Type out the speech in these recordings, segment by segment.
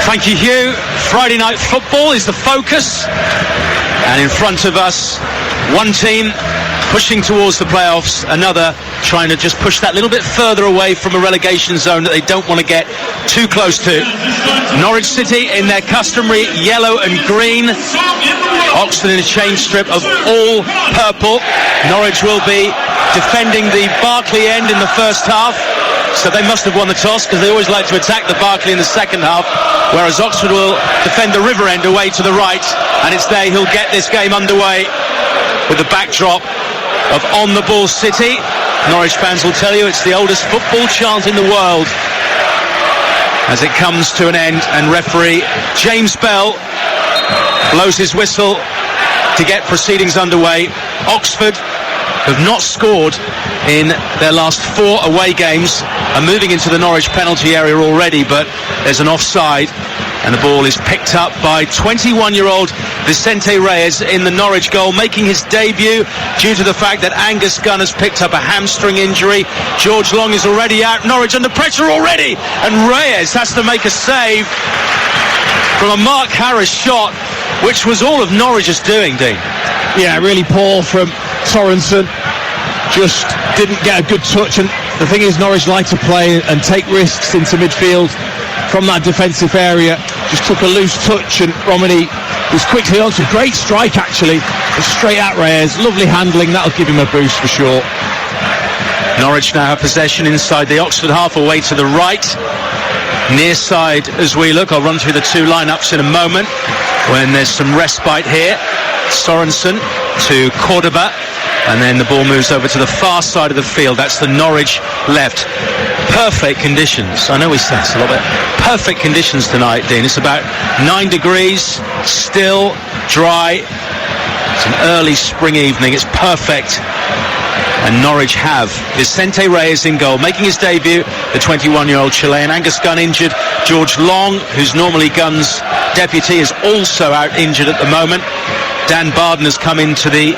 Thank you, Hugh. Friday night football is the focus. And in front of us, one team pushing towards the playoffs, another trying to just push that little bit further away from a relegation zone that they don't want to get too close to. Norwich City in their customary yellow and green. Oxford in a change strip of all purple. Norwich will be defending the Barclay end in the first half. So they must have won the toss, because they always like to attack the Barclay in the second half, whereas Oxford will defend the River end away to the right, and it's they who'll get this game underway with the backdrop of On the Ball City. Norwich fans will tell you it's the oldest football chant in the world as it comes to an end, and referee James Bell blows his whistle to get proceedings underway. Oxford have not scored in their last 4 away games, are moving into the Norwich penalty area already, but there's an offside, and the ball is picked up by 21-year-old Vicente Reyes in the Norwich goal, making his debut due to the fact that Angus Gunn has picked up a hamstring injury. George Long is already out. Norwich under pressure already, and Reyes has to make a save from a Mark Harris shot, which was all of Norwich's doing, Dean. Yeah, really poor from Sorensen. Just didn't get a good touch, and the thing is, Norwich like to play and take risks into midfield from that defensive area. Just took a loose touch, and Romney was quickly on. Some great strike, actually, straight at Reyes. Lovely handling, that'll give him a boost for sure. Norwich now have possession inside the Oxford half, away to the right, near side as we look. I'll run through the two lineups in a moment when there's some respite here. Sorensen to Cordoba, and then the ball moves over to the far side of the field. That's the Norwich left. Perfect conditions. I know we say this a lot, but perfect conditions tonight, Dean. It's about 9 degrees, still, dry. It's an early spring evening. It's perfect. And Norwich have Vicente Reyes in goal, making his debut, the 21-year-old Chilean. Angus Gunn injured. George Long, who's normally Gunn's deputy, is also out injured at the moment. Dan Barden has come into the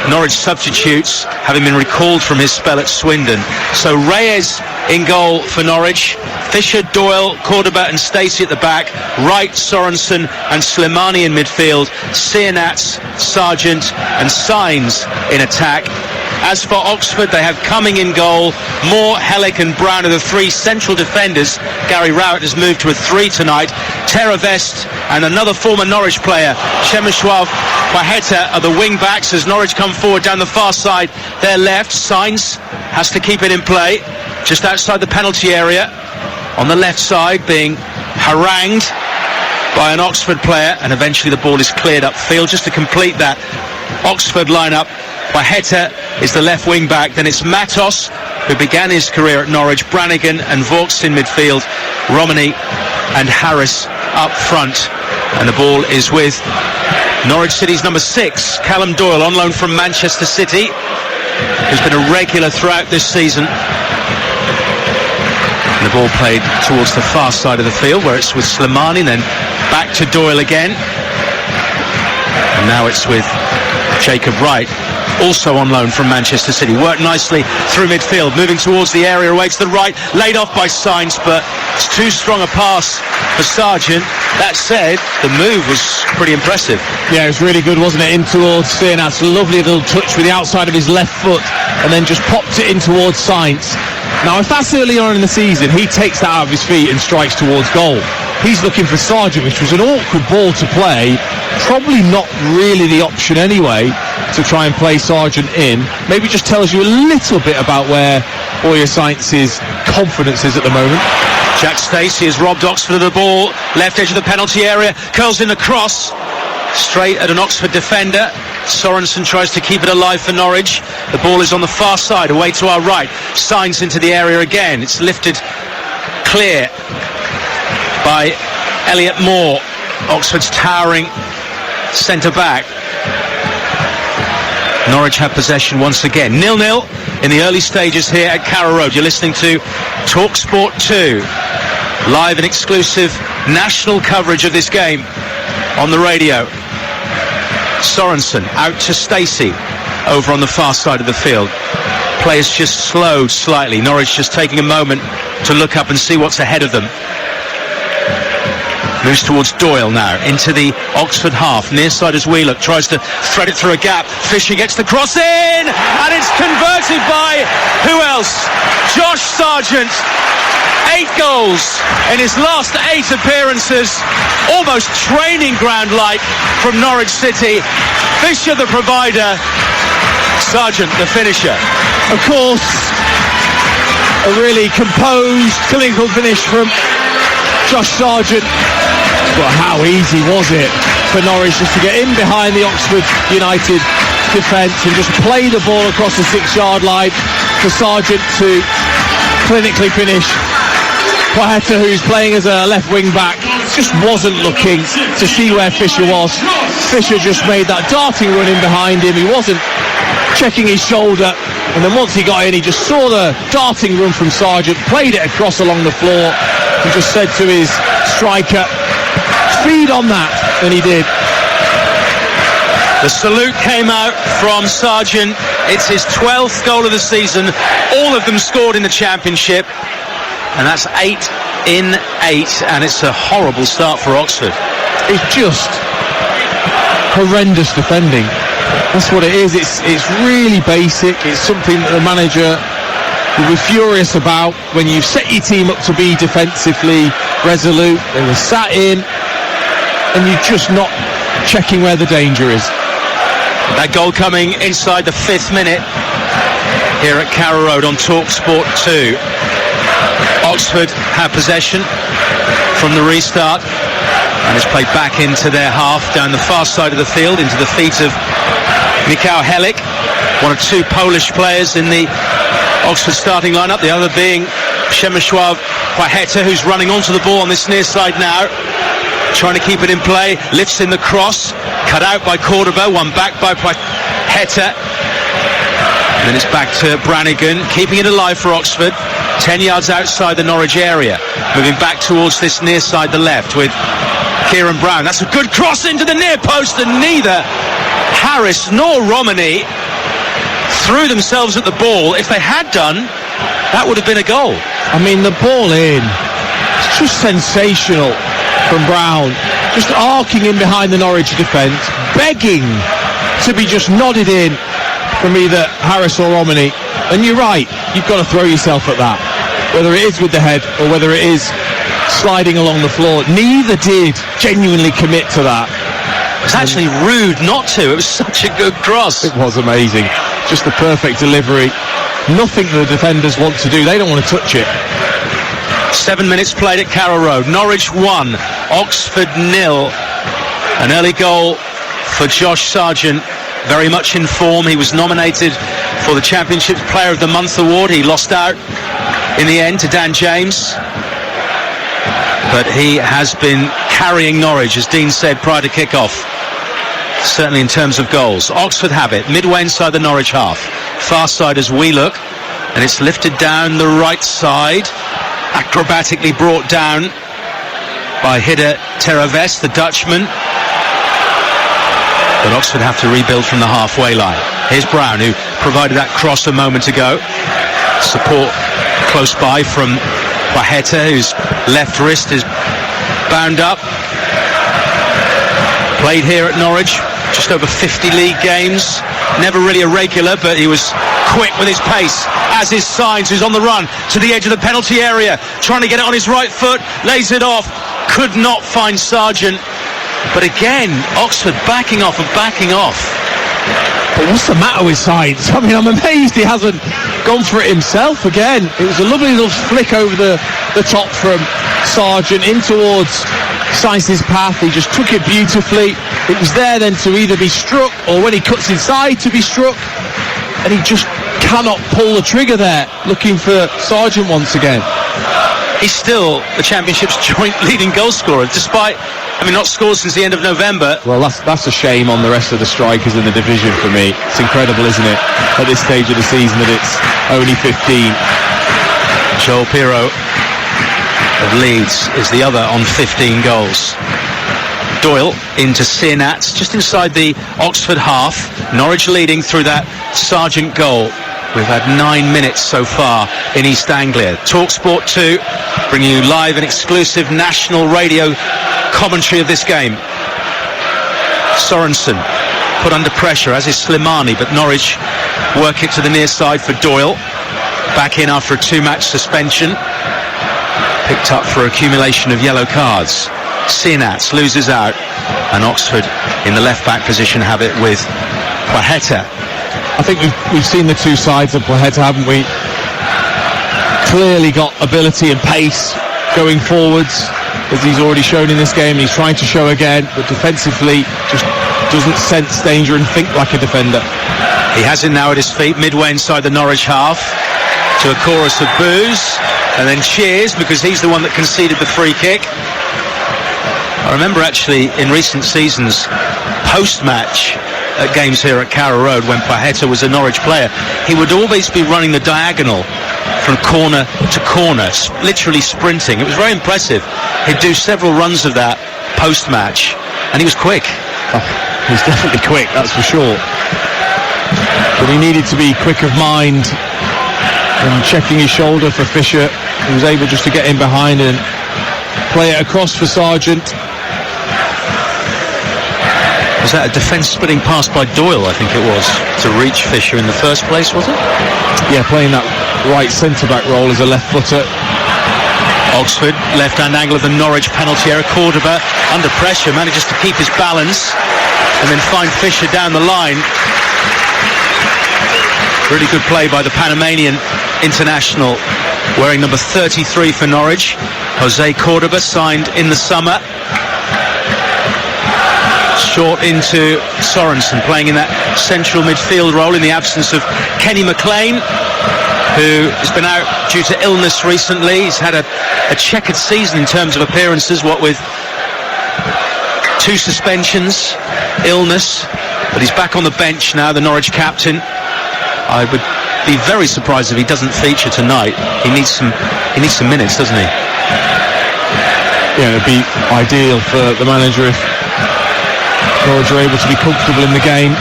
Norwich substitutes, having been recalled from his spell at Swindon. So Reyes in goal for Norwich. Fisher, Doyle, Cordoba and Stacey at the back. Wright, Sorensen and Slimani in midfield. Sienats, Sargent and Sainz in attack. As for Oxford, they have Cumming in goal. Moore, Hellick and Brown are the 3 central defenders. Gary Rowett has moved to a 3 tonight. Teravest and another former Norwich player, Przemysław Pacheta, are the wing backs as Norwich come forward down the far side. Their left, Sainz has to keep it in play just outside the penalty area. On the left side, being harangued by an Oxford player, and eventually the ball is cleared upfield. Just to complete that Oxford lineup, Pacheta is the left wing back. Then it's Matos, who began his career at Norwich, Brannigan and Vaux in midfield, Romney and Harris up front. And the ball is with Norwich City's number 6, Callum Doyle, on loan from Manchester City, who's been a regular throughout this season. And the ball played towards the far side of the field, where it's with Slimani, then back to Doyle again. And now it's with Jacob Wright, also on loan from Manchester City. Worked nicely through midfield, moving towards the area away to the right, laid off by Sainz, but it's too strong a pass for Sargent. That said, the move was pretty impressive. Yeah, it was really good, wasn't it? In towards Sienats, lovely little touch with the outside of his left foot, and then just popped it in towards Sainz. Now, if that's early on in the season, he takes that out of his feet and strikes towards goal. He's looking for Sargent, which was an awkward ball to play. Probably not really the option anyway, to try and play Sargent in. Maybe just tells you a little bit about where Boya Sainz's confidence is at the moment. Jack Stacey has robbed Oxford of the ball. Left edge of the penalty area. Curls in the cross. Straight at an Oxford defender. Sorensen tries to keep it alive for Norwich. The ball is on the far side, away to our right. Sainz into the area again. It's lifted clear by Elliot Moore, Oxford's towering centre-back. Norwich have possession once again. 0-0 in the early stages here at Carrow Road. You're listening to TalkSport 2. Live and exclusive national coverage of this game on the radio. Sorensen out to Stacey over on the far side of the field. Players just slowed slightly. Norwich just taking a moment to look up and see what's ahead of them. Moves towards Doyle now, into the Oxford half. Near side as Wheelock tries to thread it through a gap. Fisher gets the cross in, and it's converted by, who else? Josh Sargent. 8 goals in his last 8 appearances. Almost training ground-like from Norwich City. Fisher the provider, Sargent the finisher. Of course, a really composed, clinical finish from Josh Sargent. But how easy was it for Norwich just to get in behind the Oxford United defence and just play the ball across the 6-yard line for Sargent to clinically finish. Quaheta, who's playing as a left wing back, just wasn't looking to see where Fisher was. Fisher just made that darting run in behind him. He wasn't checking his shoulder, and then once he got in, he just saw the darting run from Sargent, played it across along the floor, and just said to his striker, feed on that, and he did. The salute came out from Sargent. It's his 12th goal of the season, all of them scored in the Championship, and that's 8 in 8, and it's a horrible start for Oxford. It's just horrendous defending. That's what it is. It's really basic. It's something that the manager will be furious about. When you set your team up to be defensively resolute, they were sat in, and you're just not checking where the danger is. That goal coming inside the 5th minute here at Carrow Road on TalkSport 2. Oxford have possession from the restart, and it's played back into their half down the far side of the field into the feet of Mikał Helik, one of 2 Polish players in the Oxford starting lineup, the other being Przemysław Quaheta, who's running onto the ball on this near side now, trying to keep it in play, lifts in the cross, cut out by Cordoba, one back by Quaheta. Then it's back to Brannigan, keeping it alive for Oxford, 10 yards outside the Norwich area, moving back towards this near side, the left, with Kieran Brown. That's a good cross into the near post, and neither Harris nor Romani threw themselves at the ball. If they had done, that would have been a goal. I mean, the ball in, it's just sensational from Brown, just arcing in behind the Norwich defence, begging to be just nodded in from either Harris or Romani. And you're right, you've got to throw yourself at that, whether it is with the head or whether it is sliding along the floor. Neither did genuinely commit to that. It was actually rude not to. It was such a good cross. It was amazing. Just the perfect delivery. Nothing the defenders want to do. They don't want to touch it. 7 minutes played at Carrow Road. Norwich 1, Oxford 0. An early goal for Josh Sargent, very much in form. He was nominated for the Championship Player of the Month award. He lost out in the end to Dan James, but he has been carrying Norwich, as Dean said prior to kick-off, certainly in terms of goals. Oxford have it midway inside the Norwich half, far side as we look, and it's lifted down the right side, acrobatically brought down by Hidde Teraves, the Dutchman. But Oxford have to rebuild from the halfway line. Here's Brown, who provided that cross a moment ago. Support close by from Quaheta, whose left wrist is bound up. Played here at Norwich, just over 50 league games. Never really a regular, but he was quick with his pace, as is Sainz, who's on the run to the edge of the penalty area, trying to get it on his right foot, lays it off, could not find Sargent. But again, Oxford backing off and backing off. But what's the matter with Sainz? I mean, I'm amazed he hasn't gone for it himself again. It was a lovely little flick over the top from Sargent in towards Sainz's path. He just took it beautifully. It was there then to either be struck, or when he cuts inside to be struck, and he just cannot pull the trigger there, looking for Sargent once again. He's still the Championship's joint leading goal scorer, despite, not scored since the end of November. Well, that's a shame on the rest of the strikers in the division for me. It's incredible, isn't it, at this stage of the season, that it's only 15. Joel Pirro of Leeds is the other on 15 goals. Doyle into Sienats, just inside the Oxford half. Norwich leading through that Sargent goal. We've had 9 minutes so far in East Anglia. TalkSport 2, bringing you live and exclusive national radio commentary of this game. Sorensen put under pressure, as is Slimani, but Norwich work it to the near side for Doyle. Back in after a 2-match suspension. Picked up for accumulation of yellow cards. Sinats loses out, and Oxford in the left-back position have it with Plaheta. I think we've seen the two sides of Plaheta, haven't we? Clearly got ability and pace going forwards, as he's already shown in this game. He's trying to show again, but defensively just doesn't sense danger and think like a defender. He has him now at his feet, midway inside the Norwich half, to a chorus of boos and then cheers, because he's the one that conceded the free kick. I remember actually in recent seasons, post-match at games here at Carrow Road, when Plaheta was a Norwich player, he would always be running the diagonal from corner to corner, literally sprinting. It was very impressive. He'd do several runs of that post-match, and he was quick. Oh, he's definitely quick, that's for sure. But he needed to be quick of mind, and checking his shoulder for Fisher. He was able just to get in behind and play it across for Sargent. Was that a defence-splitting pass by Doyle, I think it was, to reach Fisher in the first place, was it? Yeah, playing that right centre-back role as a left-footer. Oxford, left-hand angle of the Norwich penalty area. Cordoba, under pressure, manages to keep his balance and then find Fisher down the line. Really good play by the Panamanian international, wearing number 33 for Norwich. Jose Cordoba, signed in the summer. Short into Sorensen, playing in that central midfield role in the absence of Kenny McLean, who has been out due to illness recently. He's had a checkered season in terms of appearances, what with 2 suspensions, illness, but he's back on the bench now, the Norwich captain. I would be very surprised if he doesn't feature tonight. He needs some minutes, doesn't he? Yeah, it'd be ideal for the manager if Norwich are able to be comfortable in the game.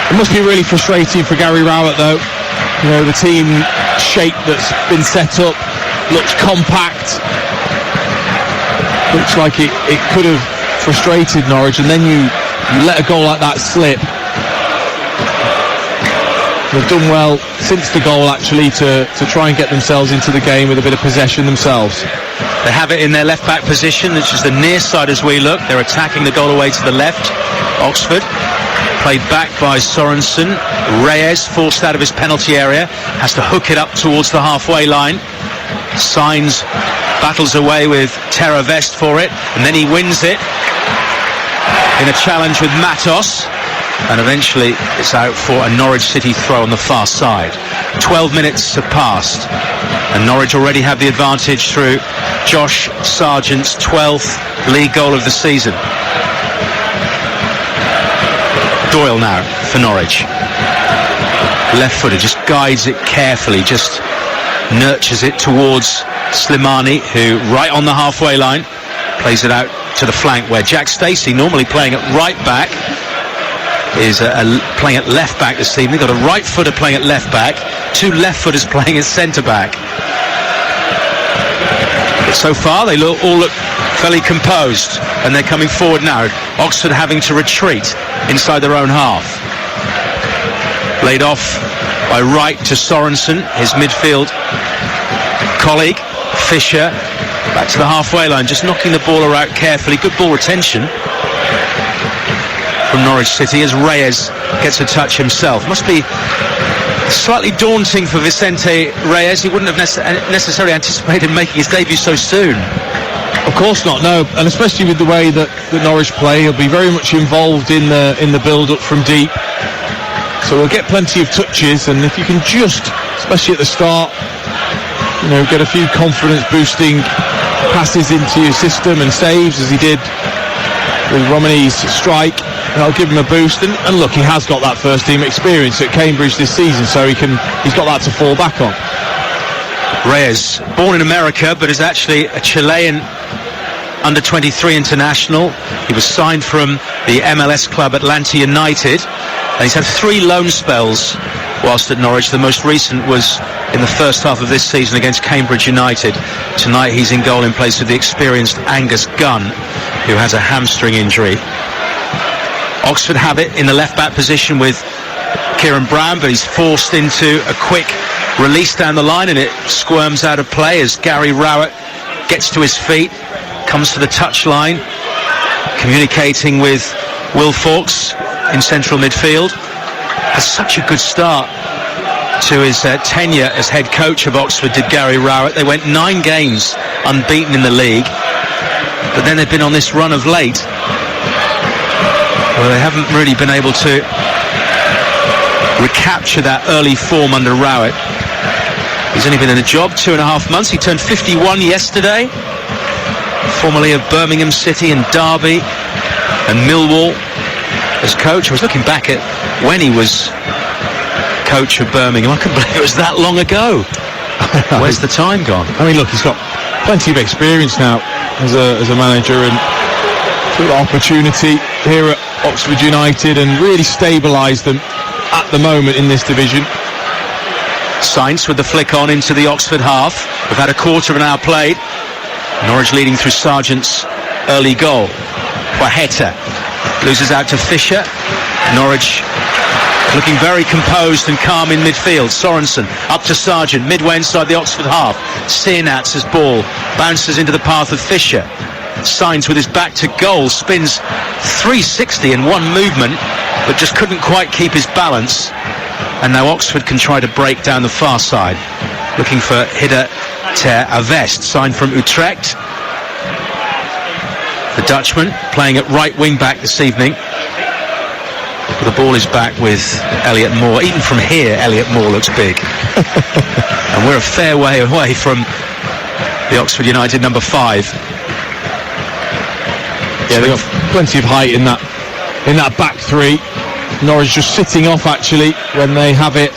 It must be really frustrating for Gary Rowett, though. You know, the team shape that's been set up looks compact. Looks like it could have frustrated Norwich, and then you let a goal like that slip. They've done well since the goal, actually, to try and get themselves into the game with a bit of possession themselves. They have it in their left-back position, which is the near side as we look. They're attacking the goal away to the left. Oxford, played back by Sorensen. Reyes, forced out of his penalty area, has to hook it up towards the halfway line. Signs, battles away with Terra Vest for it, and then he wins it in a challenge with Matos. And eventually it's out for a Norwich City throw on the far side. 12 minutes have passed, and Norwich already have the advantage through Josh Sargent's 12th league goal of the season. Doyle now for Norwich. Left-footed, just guides it carefully, just nurtures it towards Slimani, who right on the halfway line plays it out to the flank, where Jack Stacey, normally playing at right back, is playing at left back this evening. Got a right footer playing at left back, 2 left footers playing at centre back. But so far they all look fairly composed, and they're coming forward now. Oxford having to retreat inside their own half. Laid off by Wright to Sorensen, his midfield colleague. Fisher back to the halfway line, just knocking the ball around carefully. Good ball retention from Norwich City as Reyes gets a touch himself. Must be slightly daunting for Vicente Reyes. He wouldn't have necessarily anticipated making his debut so soon. Of course not, no, and especially with the way that Norwich play, he'll be very much involved in the build-up from deep. So we'll get plenty of touches, and if you can just, especially at the start, you know, get a few confidence-boosting passes into your system and saves, as he did with Romani's strike, that'll give him a boost. And look, he has got that first-team experience at Cambridge this season, so he's got that to fall back on. Reyes, born in America, but is actually a Chilean under-23 international. He was signed from the MLS club Atlanta United, and he's had 3 loan spells whilst at Norwich. The most recent was in the first half of this season against Cambridge United. Tonight he's in goal in place of the experienced Angus Gunn. who has a hamstring injury. Oxford have it in the left-back position with Kieran Brown, but he's forced into a quick release down the line, and it squirms out of play as Gary Rowett gets to his feet, comes to the touchline, communicating with Will Fawkes in central midfield. Has such a good start to his tenure as head coach of Oxford, did Gary Rowett. They went 9 games unbeaten in the league, but then they've been on this run of late where they haven't really been able to recapture that early form under Rowett. He's only been in the job 2.5 months. He turned 51 yesterday, formerly of Birmingham City and Derby and Millwall as coach. I was looking back at when he was coach of Birmingham. I couldn't believe it was that long ago. Where's the time gone? I mean, look, he's got plenty of experience now as a manager, and took the opportunity here at Oxford United and really stabilised them at the moment in this division. Sainz with the flick on into the Oxford half. We've had a quarter of an hour played. Norwich leading through Sargent's early goal. Waheta loses out to Fisher. Norwich looking very composed and calm in midfield. Sorensen up to Sargent, midway inside the Oxford half. Siernatz's ball bounces into the path of Fisher. Sainz with his back to goal spins 360 in one movement, but just couldn't quite keep his balance. And now Oxford can try to break down the far side, looking for Hidde ter Avest, signed from Utrecht. The Dutchman playing at right wing back this evening. The ball is back with Elliot Moore. Even from here, Elliot Moore looks big. And we're a fair way away from the Oxford United number 5. Yeah, they've got plenty of height in that back three. Norwich just sitting off actually when they have it,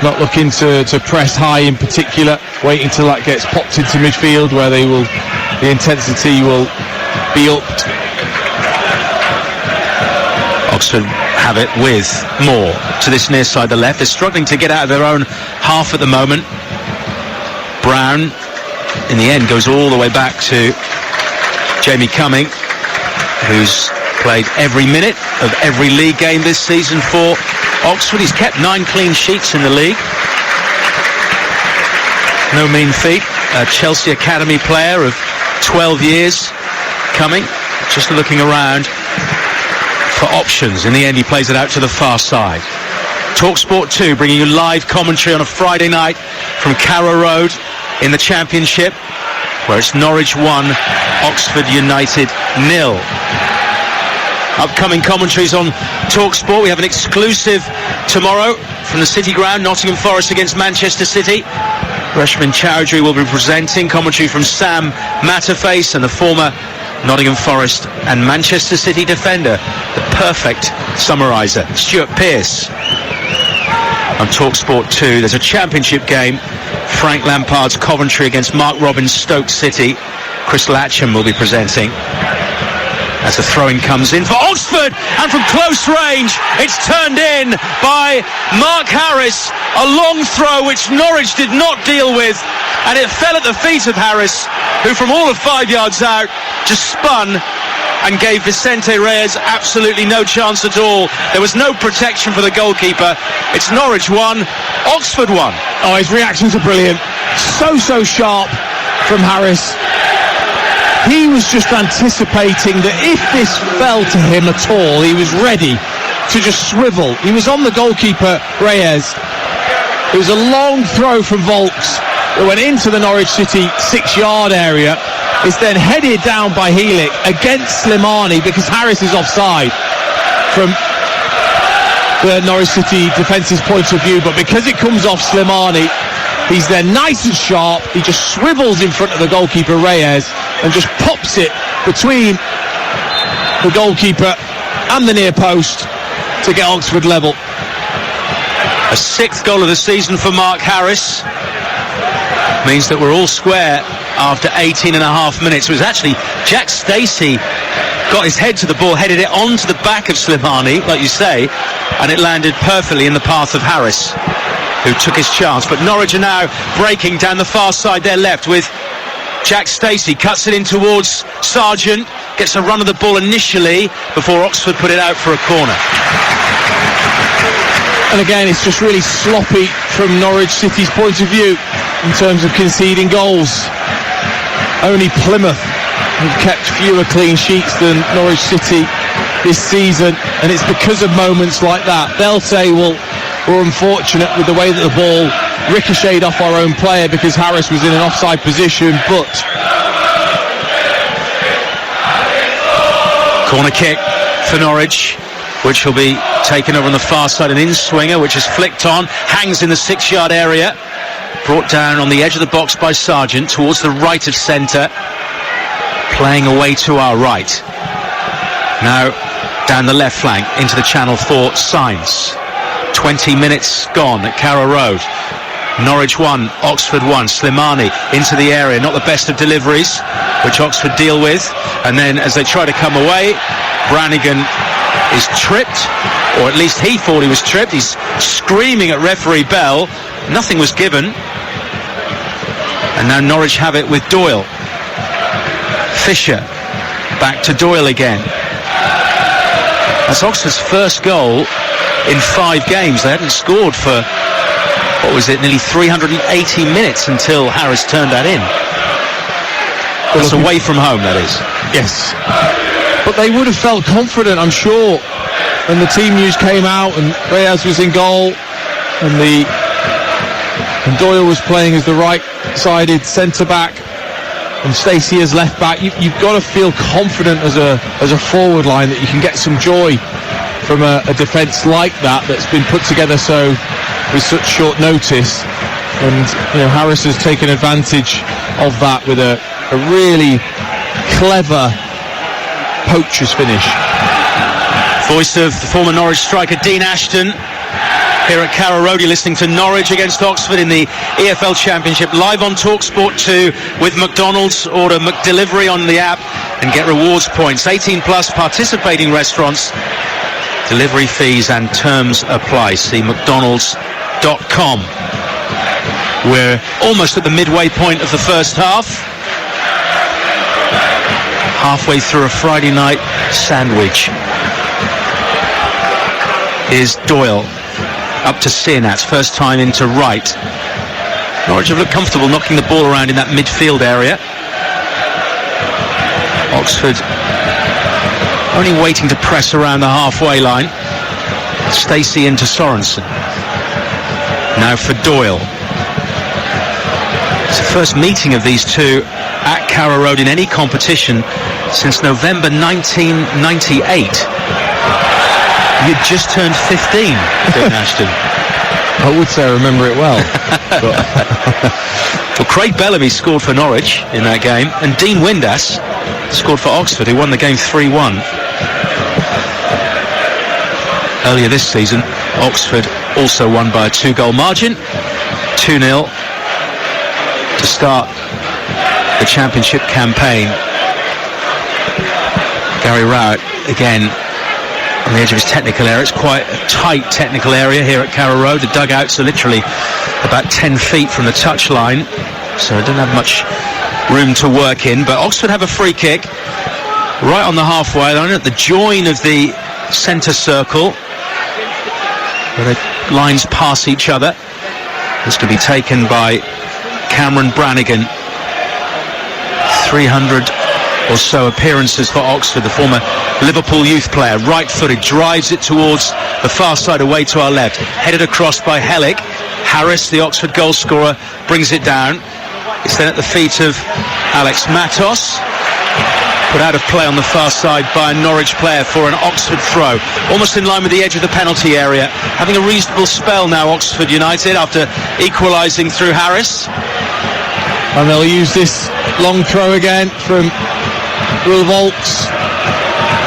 not looking to press high in particular, waiting till that gets popped into midfield where the intensity will be upped. Oxford have it with Moore to this near side, the left. They're struggling to get out of their own half at the moment. Brown in the end goes all the way back to Jamie Cumming, who's played every minute of every league game this season for Oxford. He's kept 9 clean sheets in the league. No mean feat. A Chelsea Academy player of 12 years coming, just looking around for options. In the end, he plays it out to the far side. TalkSport 2 bringing you live commentary on a Friday night from Carrow Road in the Championship, where it's Norwich 1, Oxford United 0. Upcoming commentaries on TalkSport. We have an exclusive tomorrow from the City Ground, Nottingham Forest against Manchester City. Rashmin Chowdhury will be presenting. Commentary from Sam Matterface and the former Nottingham Forest and Manchester City defender, the perfect summariser, Stuart Pearce. On TalkSport 2, there's a Championship game. Frank Lampard's Coventry against Mark Robins' Stoke City. Chris Latcham will be presenting. As the throw-in comes in for Oxford, and from close range, it's turned in by Mark Harris. A long throw which Norwich did not deal with, and it fell at the feet of Harris, who from all of 5 yards out just spun and gave Vicente Reyes absolutely no chance at all. There was no protection for the goalkeeper. It's Norwich 1, Oxford 1. Oh, his reactions are brilliant. So sharp from Harris. He was just anticipating that if this fell to him at all, he was ready to just swivel. He was on the goalkeeper, Reyes. It was a long throw from Volks that went into the Norwich City 6-yard area. It's then headed down by Helik against Slimani because Harris is offside from the Norwich City defence's point of view. But because it comes off Slimani, he's then nice and sharp. He just swivels in front of the goalkeeper, Reyes, and just pops it between the goalkeeper and the near post to get Oxford level. A 6th goal of the season for Mark Harris. Means that we're all square after 18 and a half minutes. It was actually Jack Stacey got his head to the ball, headed it onto the back of Slimani, like you say, and it landed perfectly in the path of Harris, who took his chance. But Norwich are now breaking down the far side, their left, with Jack Stacey cuts it in towards Sargent, gets a run of the ball initially before Oxford put it out for a corner. And again, it's just really sloppy from Norwich City's point of view in terms of conceding goals. Only Plymouth have kept fewer clean sheets than Norwich City this season, and it's because of moments like that. They'll say, well, we're unfortunate with the way that the ball ricocheted off our own player because Harris was in an offside position, but... Corner kick for Norwich, which will be taken over on the far side. An in-swinger, which is flicked on, hangs in the 6-yard area, brought down on the edge of the box by Sargent towards the right of centre, playing away to our right. Now down the left flank into the channel for Sainz. 20 minutes gone at Carrow Road. Norwich 1, Oxford 1. Slimani into the area, not the best of deliveries, which Oxford deal with. And then as they try to come away, Brannigan is tripped, or at least he thought he was tripped. He's screaming at referee Bell. Nothing was given. And now Norwich have it with Doyle. Fisher back to Doyle again. That's Oxford's first goal in 5 games. They hadn't scored for, what was it, nearly 380 minutes until Harris turned that in. That's away from home, that is. Yes. But they would have felt confident, I'm sure, when the team news came out and Reyes was in goal and Doyle was playing as the right-sided centre-back and Stacey as left-back. You've got to feel confident as a forward line that you can get some joy from a defence like that's been put together with such short notice. And Harris has taken advantage of that with a really clever poacher's finish. Voice of the former Norwich striker Dean Ashton here at Carrow Road. You're listening to Norwich against Oxford in the EFL Championship, live on TalkSport 2 with McDonald's. Order McDelivery on the app and get rewards points. 18 plus, participating restaurants, delivery fees and terms apply. See mcdonalds.com. We're almost at the midway point of the first half, halfway through a Friday night sandwich. Is Doyle up to Sienats, first time into right. Norwich have looked comfortable knocking the ball around in that midfield area. Oxford only waiting to press around the halfway line. Stacey into Sorensen. Now for Doyle. It's the first meeting of these two at Carrow Road in any competition since November 1998. You just turned 15, Dean Ashton. I would say I remember it well. Well, Craig Bellamy scored for Norwich in that game, and Dean Windass scored for Oxford, who won the game 3-1. Earlier this season, Oxford also won by a 2-goal margin, 2-0 to start the championship campaign. Gary Rowett again on the edge of his technical area. It's quite a tight technical area here at Carrow Road. The dugouts are literally about 10 feet from the touchline, so it doesn't have much room to work in. But Oxford have a free kick right on the halfway line at the join of the centre circle, where the lines pass each other. This can be taken by Cameron Brannigan. 300 or so appearances for Oxford, the former Liverpool youth player. Right-footed, drives it towards the far side away to our left. Headed across by Hellick. Harris, the Oxford goal scorer, brings it down. It's then at the feet of Alex Matos. Put out of play on the far side by a Norwich player for an Oxford throw. Almost in line with the edge of the penalty area. Having a reasonable spell now, Oxford United, after equalising through Harris. And they'll use this long throw again from Will Volks.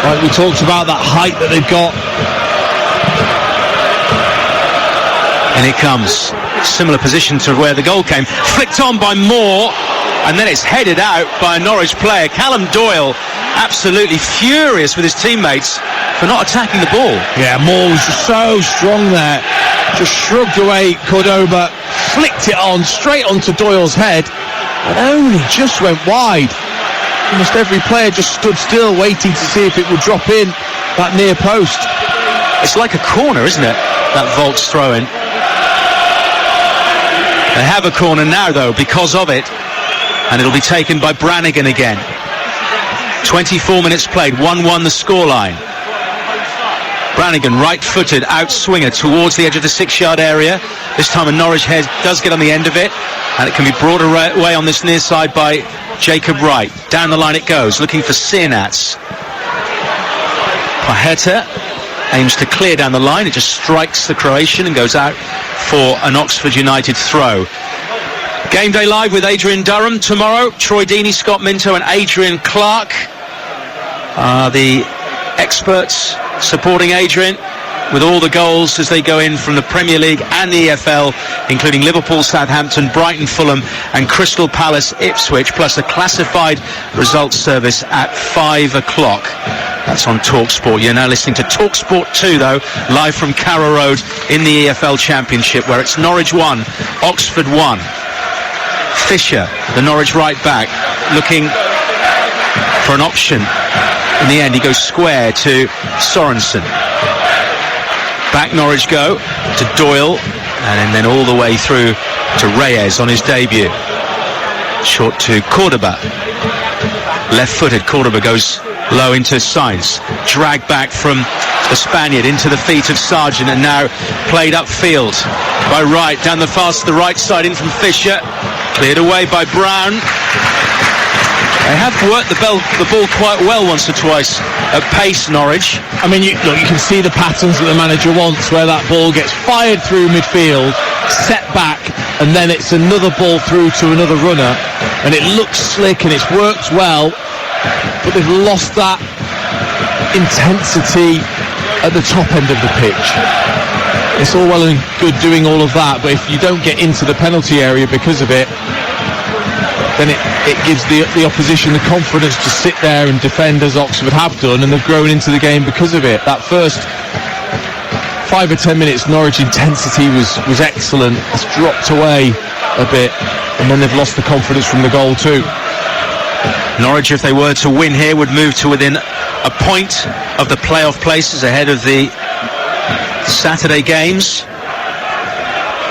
Like we talked about, that height that they've got. And it comes. Similar position to where the goal came. Flicked on by Moore. And then it's headed out by a Norwich player. Callum Doyle absolutely furious with his teammates for not attacking the ball. Yeah, Moore was just so strong there. Just shrugged away Cordoba, flicked it on straight onto Doyle's head, and only just went wide. Almost every player just stood still waiting to see if it would drop in that near post. It's like a corner, isn't it, that Volk's throw-in? They have a corner now, though, because of it, and it'll be taken by Brannigan again. 24 minutes played, 1-1 the scoreline. Brannigan, right-footed, out-swinger towards the edge of the 6-yard area. This time a Norwich head does get on the end of it, and it can be brought away on this near side by Jacob Wright. Down the line it goes, looking for Sienats. Pajeta aims to clear down the line. It just strikes the Croatian and goes out for an Oxford United throw. Game Day Live with Adrian Durham tomorrow. Troy Deeney, Scott Minto and Adrian Clark are the experts supporting Adrian with all the goals as they go in from the Premier League and the EFL, including Liverpool, Southampton, Brighton, Fulham and Crystal Palace, Ipswich, plus a classified results service at 5 o'clock. That's on TalkSport. You're now listening to TalkSport 2, though, live from Carrow Road in the EFL Championship, where it's Norwich 1, Oxford 1. Fisher, the Norwich right back, looking for an option. In the end, he goes square to Sorensen. Back Norwich go to Doyle, and then all the way through to Reyes on his debut. Short to Cordoba. Left-footed, Cordoba goes low into Sainz. Dragged back from the Spaniard into the feet of Sargent, and now played upfield by Wright. Down the fast to the right side in from Fisher. Cleared away by Brown. They have worked the ball quite well once or twice at pace, Norwich. I mean, you can see the patterns that the manager wants, where that ball gets fired through midfield, set back, and then it's another ball through to another runner, and it looks slick and it's worked well, but they've lost that intensity at the top end of the pitch. It's all well and good doing all of that, but if you don't get into the penalty area because of it, then it gives the opposition the confidence to sit there and defend as Oxford have done, and they've grown into the game because of it. That first 5 or 10 minutes, Norwich intensity was excellent. It's dropped away a bit, and then they've lost the confidence from the goal too. Norwich, if they were to win here, would move to within a point of the playoff places ahead of the Saturday games.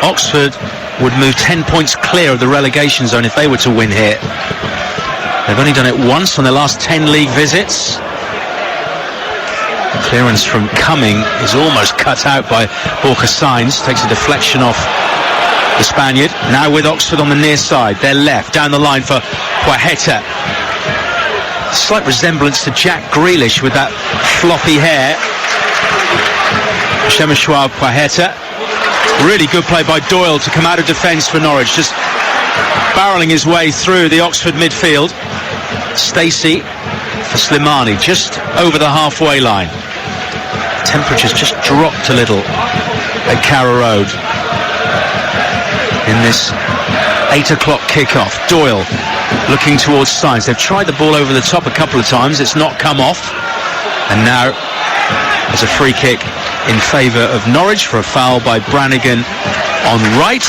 Oxford would move 10 points clear of the relegation zone if they were to win here. They've only done it once on their last 10 league visits. Clearance from Cumming is almost cut out by Borja Sainz. Takes a deflection off the Spaniard. Now with Oxford on the near side. They're left. Down the line for Pajeta. Slight resemblance to Jack Grealish with that floppy hair. Przemysław Pajeta. Really good play by Doyle to come out of defence for Norwich, just barrelling his way through the Oxford midfield. Stacey for Slimani, just over the halfway line. Temperatures just dropped a little at Carrow Road in this 8 o'clock kickoff. Doyle looking towards Sainz. They've tried the ball over the top a couple of times, it's not come off, and now there's a free kick in favour of Norwich for a foul by Brannigan on Wright.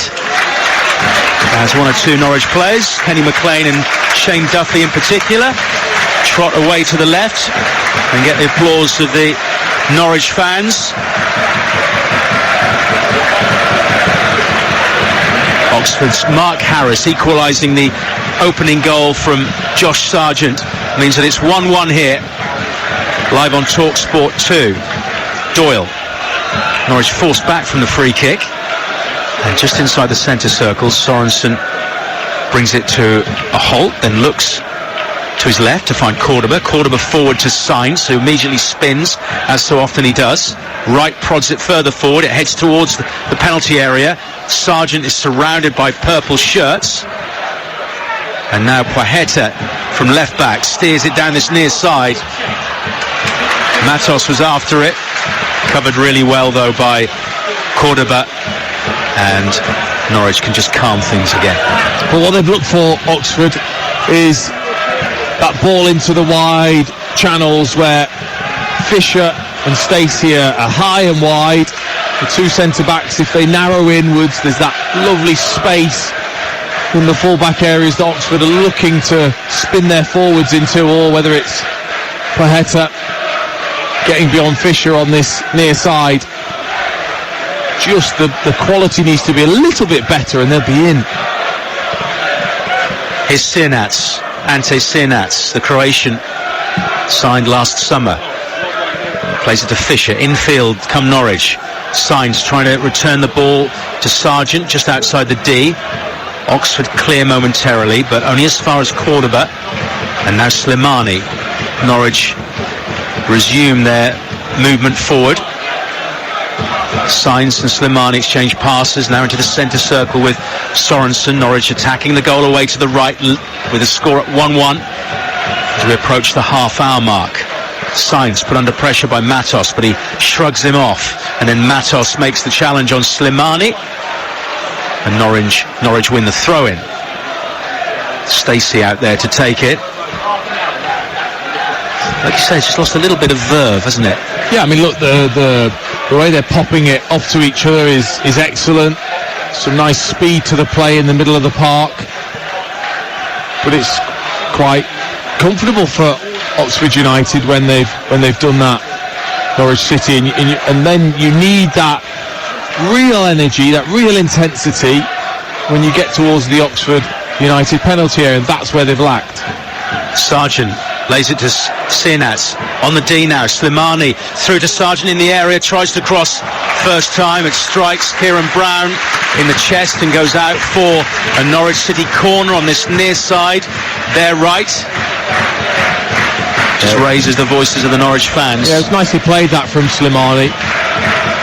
As one or two Norwich players, Kenny McLean and Shane Duffy in particular, trot away to the left and get the applause of the Norwich fans. Oxford's Mark Harris equalising the opening goal from Josh Sargent means that it's 1-1 here, live on TalkSport 2. Doyle. Norwich forced back from the free kick, and just inside the centre circle, Sorensen brings it to a halt, then looks to his left to find Cordoba. Cordoba forward to Sainz, who immediately spins, as so often he does. Wright prods it further forward. It heads towards the penalty area. Sargent is surrounded by purple shirts, and now Pajeta from left back steers it down this near side. Matos was after it, covered really well though by Cordoba, and Norwich can just calm things again. But what they've looked for, Oxford, is that ball into the wide channels where Fisher and Stacey are high and wide. The two centre-backs, if they narrow inwards, there's that lovely space in the full-back areas that Oxford are looking to spin their forwards into, or whether it's Paheta getting beyond Fisher on this near side. Just the quality needs to be a little bit better and they'll be in. Here's Sirnats, Ante Sirnats, the Croatian, signed last summer. Plays it to Fisher, infield come Norwich. Sainz trying to return the ball to Sargent just outside the D. Oxford clear momentarily, but only as far as Cordoba. And now Slimani. Norwich resume their movement forward. Sainz and Slimani exchange passes now into the centre circle with Sorensen. Norwich attacking the goal away to the right with a score at 1-1 as we approach the half-hour mark. Sainz put under pressure by Matos, but he shrugs him off, and then Matos makes the challenge on Slimani, and Norwich win the throw-in. Stacey out there to take it. Like you say, it's just lost a little bit of verve, hasn't it? Yeah, I mean, look, the way they're popping it off to each other is excellent. Some nice speed to the play in the middle of the park, but it's quite comfortable for Oxford United when they've done that. Norwich City, and then you need that real energy, that real intensity when you get towards the Oxford United penalty area, and that's where they've lacked. Sargent lays it to Sirnats on the D now. Slimani through to Sargent in the area, tries to cross first time. It strikes Kieran Brown in the chest and goes out for a Norwich City corner on this near side, their right. Just raises the voices of the Norwich fans. Yeah, it was nicely played that from Slimani.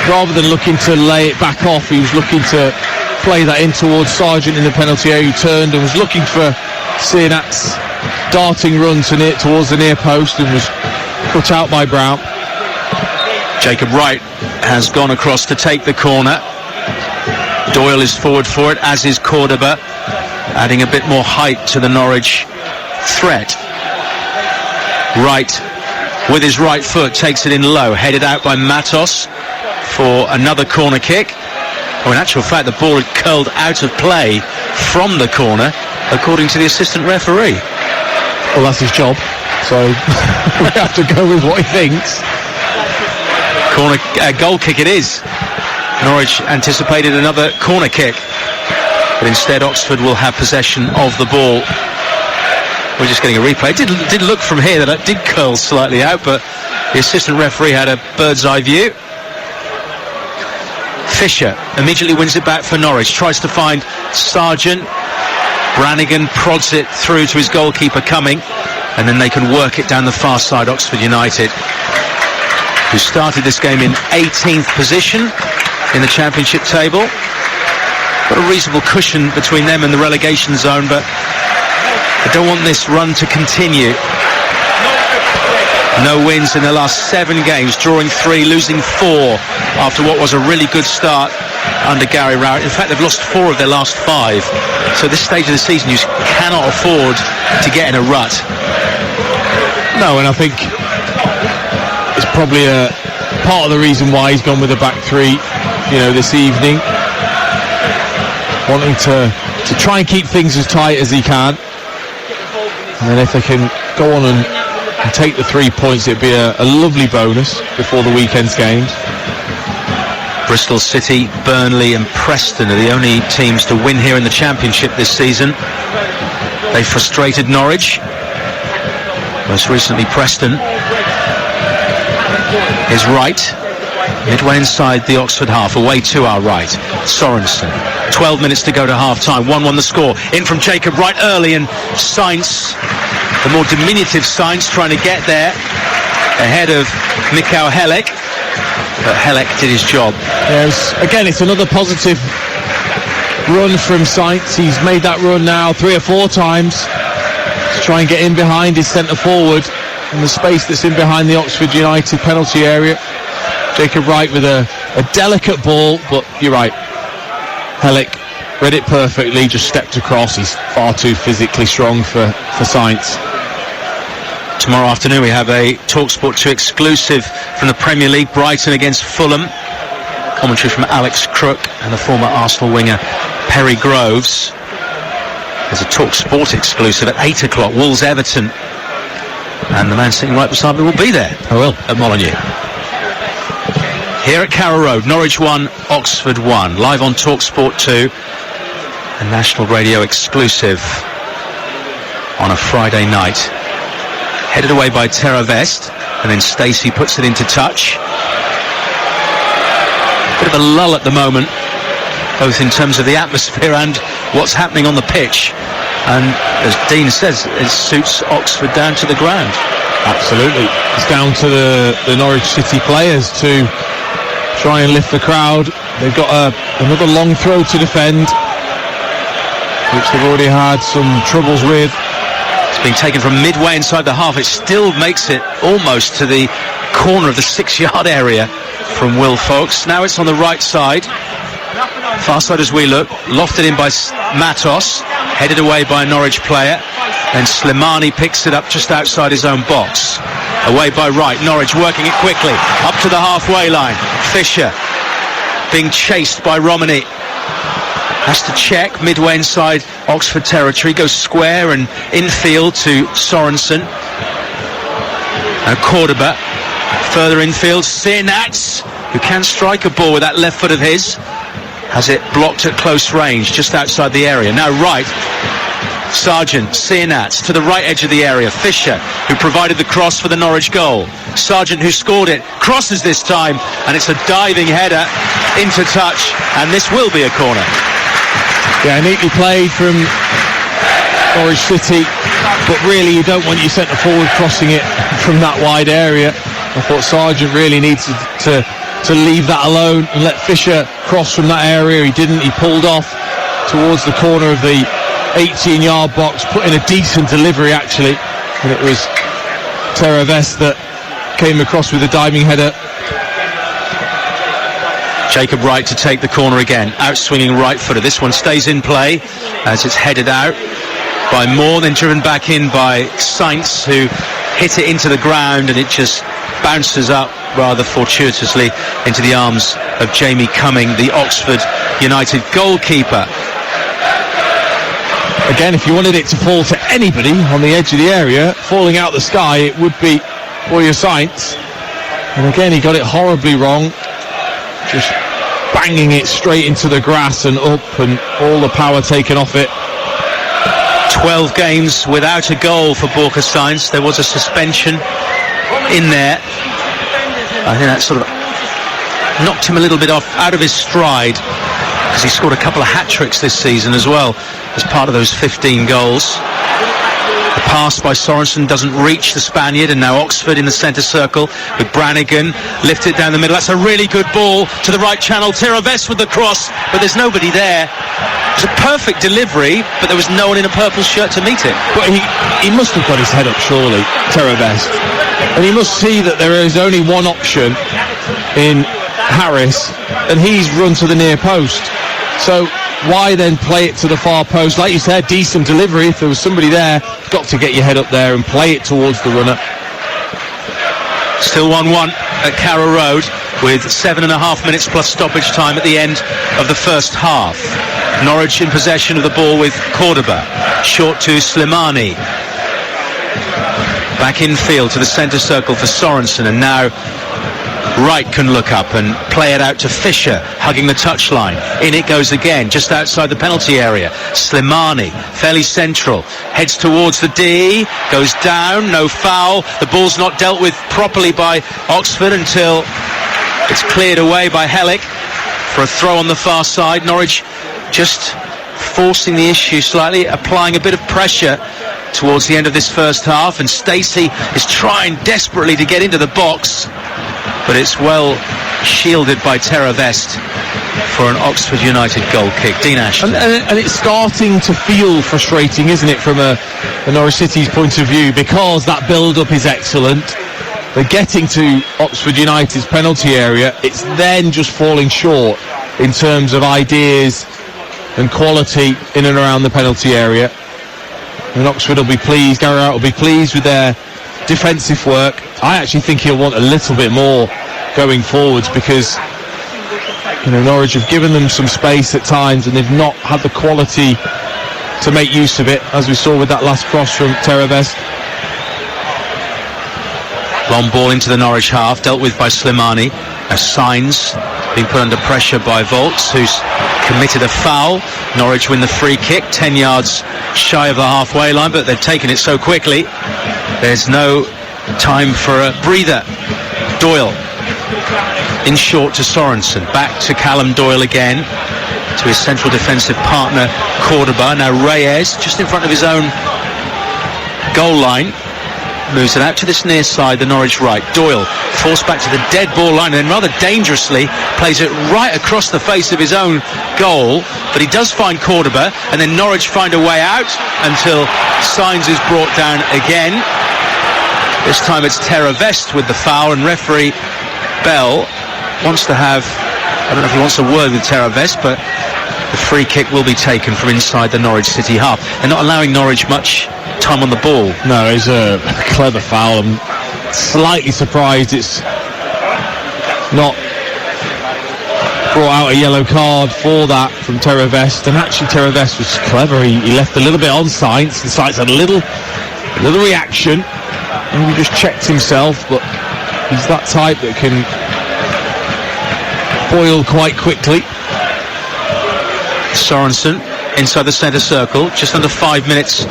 Rather than looking to lay it back off, he was looking to play that in towards Sargent in the penalty area. He turned and was looking for Sirnats' darting run towards the near post and was put out by Brown. Jacob Wright has gone across to take the corner. Doyle is forward for it, as is Cordoba, adding a bit more height to the Norwich threat. Wright, with his right foot, takes it in low, headed out by Matos for another corner kick. Oh, in actual fact, the ball had curled out of play from the corner, according to the assistant referee. Well, that's his job, so we have to go with what he thinks. Goal kick it is. Norwich anticipated another corner kick, but instead Oxford will have possession of the ball. We're just getting a replay. It did look from here that it did curl slightly out, but the assistant referee had a bird's eye view. Fisher immediately wins it back for Norwich, tries to find Sargent. Brannigan prods it through to his goalkeeper Cumming, and then they can work it down the far side. Oxford United, who started this game in 18th position in the championship table. Got a reasonable cushion between them and the relegation zone, but I don't want this run to continue. No wins in the last 7 games, drawing 3, losing 4 after what was a really good start under Gary Rowett. In fact, they've lost 4 of their last 5. So at this stage of the season, you cannot afford to get in a rut. No, and I think it's probably a part of the reason why he's gone with a back 3, this evening. Wanting to try and keep things as tight as he can. And then if they can go on and take the 3 points, it'd be a lovely bonus before the weekend's games. Bristol City, Burnley and Preston are the only teams to win here in the Championship this season. They frustrated Norwich. Most recently Preston. Is right. Midway inside the Oxford half, away to our right. Sorensen. 12 minutes to go to half-time. 1-1 the score. In from Jacob Wright early, and Sainz, the more diminutive Sainz, trying to get there ahead of Mikael Helek. But Helek did his job. Yes, again, it's another positive run from Sainz. He's made that run now 3 or 4 times to try and get in behind his centre forward in the space that's in behind the Oxford United penalty area. Jacob Wright with a delicate ball, but you're right, Helek read it perfectly, just stepped across. He's far too physically strong for Sainz. Tomorrow afternoon we have a TalkSport 2 exclusive from the Premier League, Brighton against Fulham. Commentary from Alex Crook and the former Arsenal winger Perry Groves. There's a Talk Sport exclusive at 8 o'clock, Wolves Everton. And the man sitting right beside me will be there. I will. At Molineux. Here at Carrow Road, Norwich 1, Oxford 1. Live on Talk Sport 2. A national radio exclusive on a Friday night. Headed away by Terra Vest. And then Stacey puts it into touch. Bit of a lull at the moment, both in terms of the atmosphere and what's happening on the pitch. And as Dean says, it suits Oxford down to the ground. Absolutely. It's down to the Norwich City players to try and lift the crowd. They've got another long throw to defend, which they've already had some troubles with. It's been taken from midway inside the half. It still makes it almost to the corner of the 6-yard area from Will Foulkes. Now it's on the right side. Far side as we look. Lofted in by Matos. Headed away by a Norwich player. Then Slimani picks it up just outside his own box. Away by Wright. Norwich working it quickly. Up to the halfway line. Fisher being chased by Romani. Has to check midway inside Oxford territory. Goes square and infield to Sorensen. Now Cordoba. Further infield. Sinats, who can strike a ball with that left foot of his. Has it blocked at close range, just outside the area. Now Wright. Sargent, Sinats to the right edge of the area. Fisher, who provided the cross for the Norwich goal. Sargent, who scored it, crosses this time, and it's a diving header into touch, and this will be a corner. Yeah, neatly played from Norwich City, but really you don't want your centre forward crossing it from that wide area. I thought Sargent really needs to leave that alone and let Fisher cross from that area. He didn't. He pulled off towards the corner of the 18-yard box, put in a decent delivery actually, and it was Terra Vest that came across with a diving header. Jacob Wright to take the corner again, out-swinging right footer. This one stays in play as it's headed out by Moore, then driven back in by Sainz, who hit it into the ground, and it just bounces up rather fortuitously into the arms of Jamie Cumming, the Oxford United goalkeeper. Again, if you wanted it to fall to anybody on the edge of the area, falling out the sky, it would be Boya Sainz. And again, he got it horribly wrong, just banging it straight into the grass and up, and all the power taken off it. 12 games without a goal for Boya Sainz. There was a suspension in there. I think that sort of knocked him a little bit out of his stride, because he scored a couple of hat-tricks this season as well as part of those 15 goals. The pass by Sorensen doesn't reach the Spaniard, and now Oxford in the centre circle with Brannigan. Lift it down the middle. That's a really good ball to the right channel. Terra Vest with the cross, but there's nobody there. It was a perfect delivery, but there was no one in a purple shirt to meet it. But he must have got his head up, surely, Terra Vest. And he must see that there is only one option in Harris, and he's run to the near post. So why then play it to the far post? Like you said, decent delivery. If there was somebody there, got to get your head up there and play it towards the runner. Still 1-1 at Carrow Road with 7.5 minutes plus stoppage time at the end of the first half. Norwich in possession of the ball with Cordoba. Short to Slimani. Back infield to the centre circle for Sorensen, and now Wright can look up and play it out to Fisher, hugging the touchline. In it goes again, just outside the penalty area. Slimani, fairly central, heads towards the D, goes down, no foul. The ball's not dealt with properly by Oxford until it's cleared away by Hellick for a throw on the far side. Norwich just forcing the issue slightly, applying a bit of pressure towards the end of this first half, and Stacey is trying desperately to get into the box, but it's well shielded by Terra Vest for an Oxford United goal kick. Dean Ashton. And it's starting to feel frustrating, isn't it, from a Norwich City's point of view, because that build-up is excellent. They're getting to Oxford United's penalty area. It's then just falling short in terms of ideas and quality in and around the penalty area. And Oxford will be pleased, Gary Wright will be pleased with their defensive work. I actually think he'll want a little bit more going forwards, because Norwich have given them some space at times, and they've not had the quality to make use of it, as we saw with that last cross from Terravest. Long ball into the Norwich half, dealt with by Slimani. Signs being put under pressure by Volks, who's committed a foul. Norwich win the free kick, 10 yards shy of the halfway line, but they've taken it so quickly. There's no time for a breather. Doyle in short to Sorensen, back to Callum Doyle again, to his central defensive partner Cordoba. Now Reyes just in front of his own goal line, moves it out to this near side, the Norwich right. Doyle forced back to the dead ball line, and then rather dangerously plays it right across the face of his own goal, but he does find Cordoba, and then Norwich find a way out until Signs is brought down again. This time it's Terravest with the foul, and referee Bell wants to have, I don't know if he wants a word with Terravest, but the free kick will be taken from inside the Norwich City half. They're not allowing Norwich much time on the ball. No, it's a clever foul. I'm slightly surprised it's not brought out a yellow card for that from Terravest. And actually Terravest was clever. He left a little bit on Sainz. The Sainz had a little reaction, and he just checked himself, but he's that type that can boil quite quickly. Sorensen inside the centre circle, just under 5 minutes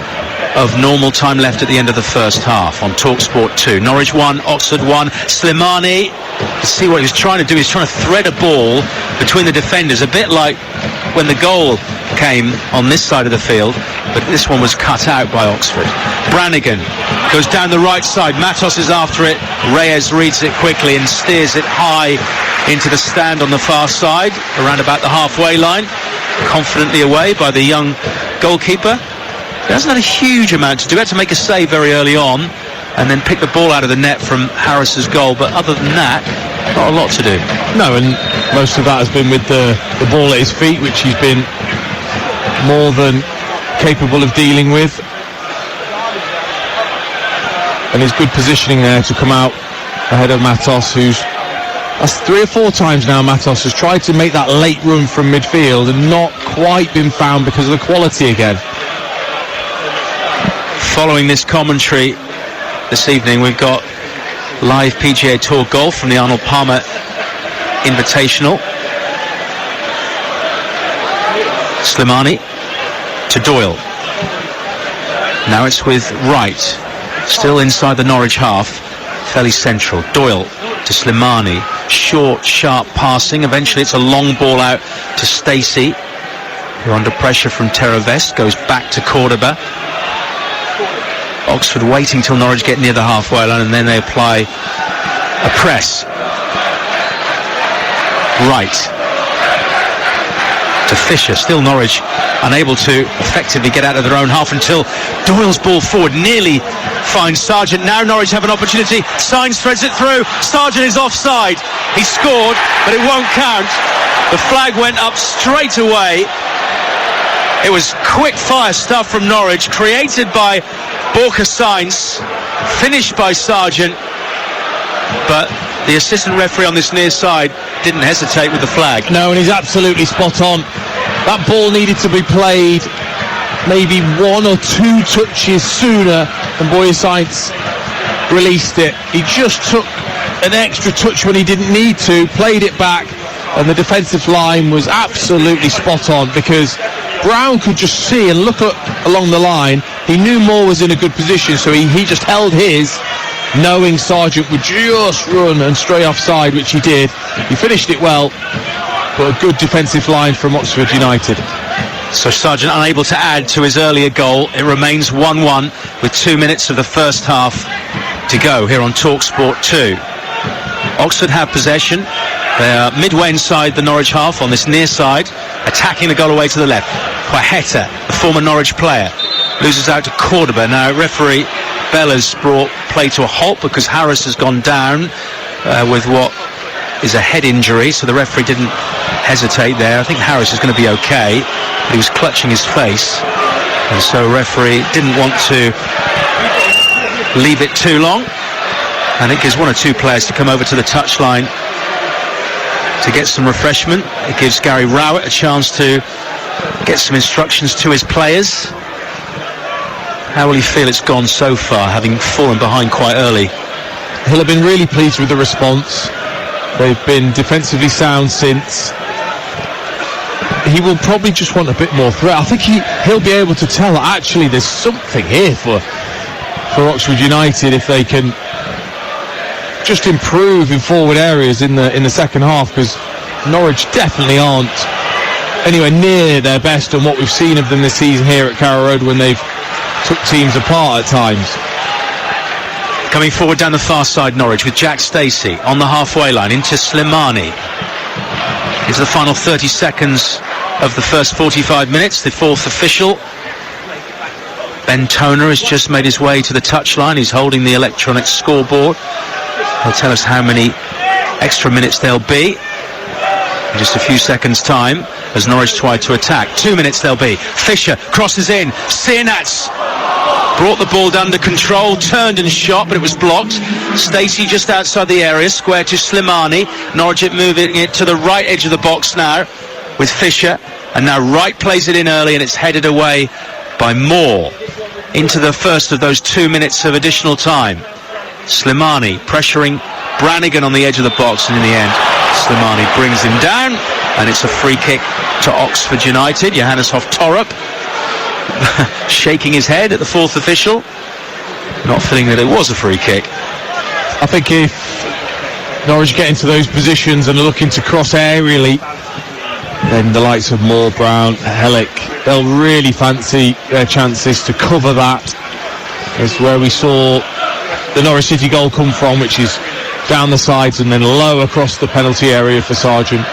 of normal time left at the end of the first half on TalkSport 2. Norwich 1, Oxford 1. Slimani, see what he was trying to do. He's trying to thread a ball between the defenders, a bit like when the goal came on this side of the field, but this one was cut out by Oxford. Brannigan goes down the right side. Matos is after it. Reyes reads it quickly and steers it high into the stand on the far side, around about the halfway line. Confidently away by the young goalkeeper. He hasn't had a huge amount to do. He had to make a save very early on and then pick the ball out of the net from Harris's goal, but other than that, not a lot to do. No, and most of that has been with the ball at his feet, which he's been more than capable of dealing with. And his good positioning there to come out ahead of Matos, that's 3 or 4 times now Matos has tried to make that late run from midfield and not quite been found because of the quality again. Following this commentary this evening, we've got live PGA Tour golf from the Arnold Palmer Invitational. Slimani to Doyle. Now it's with Wright, still inside the Norwich half, fairly central. Doyle to Slimani, short, sharp passing. Eventually it's a long ball out to Stacey, who under pressure from Terravest goes back to Cordoba. Oxford waiting till Norwich get near the halfway line, and then they apply a press. Right to Fisher, still Norwich unable to effectively get out of their own half until Doyle's ball forward nearly finds Sargent. Now Norwich have an opportunity. Signs threads it through. Sargent is offside. He scored, but it won't count. The flag went up straight away. It was quick fire stuff from Norwich, created by Borka Sainz, finished by Sargent, but the assistant referee on this near side didn't hesitate with the flag. No, and he's absolutely spot on. That ball needed to be played maybe 1 or 2 touches sooner than Borka Sainz released it. He just took an extra touch when he didn't need to, played it back, and the defensive line was absolutely spot on, because Brown could just see and look along the line. He knew Moore was in a good position, so he just held his, knowing Sargent would just run and stray offside, which he did. He finished it well, but a good defensive line from Oxford United. So Sargent unable to add to his earlier goal. It remains 1-1 with 2 minutes of the first half to go here on TalkSport 2. Oxford have possession. They are midway inside the Norwich half on this near side, attacking the goal away to the left. Quaheta, the former Norwich player, loses out to Cordoba. Now referee Bella's brought play to a halt because Harris has gone down with what is a head injury, so the referee didn't hesitate there. I think Harris is going to be okay, but he was clutching his face, and so referee didn't want to leave it too long, and it gives 1 or 2 players to come over to the touchline to get some refreshment. It gives Gary Rowett a chance to get some instructions to his players. How will he feel it's gone so far, having fallen behind quite early? He'll have been really pleased with the response. They've been defensively sound since. He will probably just want a bit more threat. I think he'll be able to tell that actually there's something here for Oxford United if they can just improve in forward areas in the second half, because Norwich definitely aren't anywhere near their best on what we've seen of them this season here at Carrow Road when they've took teams apart at times. Coming forward down the far side, Norwich, with Jack Stacey on the halfway line into Slimani. It's the final 30 seconds of the first 45 minutes, the fourth official. Ben Toner has just made his way to the touchline. He's holding the electronic scoreboard. He'll tell us how many extra minutes there'll be in just a few seconds' time as Norwich try to attack. 2 minutes there'll be. Fisher crosses in. Sienats brought the ball under control, turned and shot, but it was blocked. Stacey just outside the area, square to Slimani. Norwich moving it to the right edge of the box now with Fisher, and now Wright plays it in early and it's headed away by Moore into the first of those 2 minutes of additional time. Slimani pressuring Brannigan on the edge of the box, and in the end Slimani brings him down, and it's a free kick to Oxford United. Johannes Hoff-Torup shaking his head at the fourth official, not feeling that it was a free kick. I think if Norwich get into those positions and are looking to cross aerially, then the likes of Moore, Brown, Hellick, they'll really fancy their chances to cover that. It's where we saw the Norwich City goal come from, which is down the sides and then low across the penalty area for Sargent.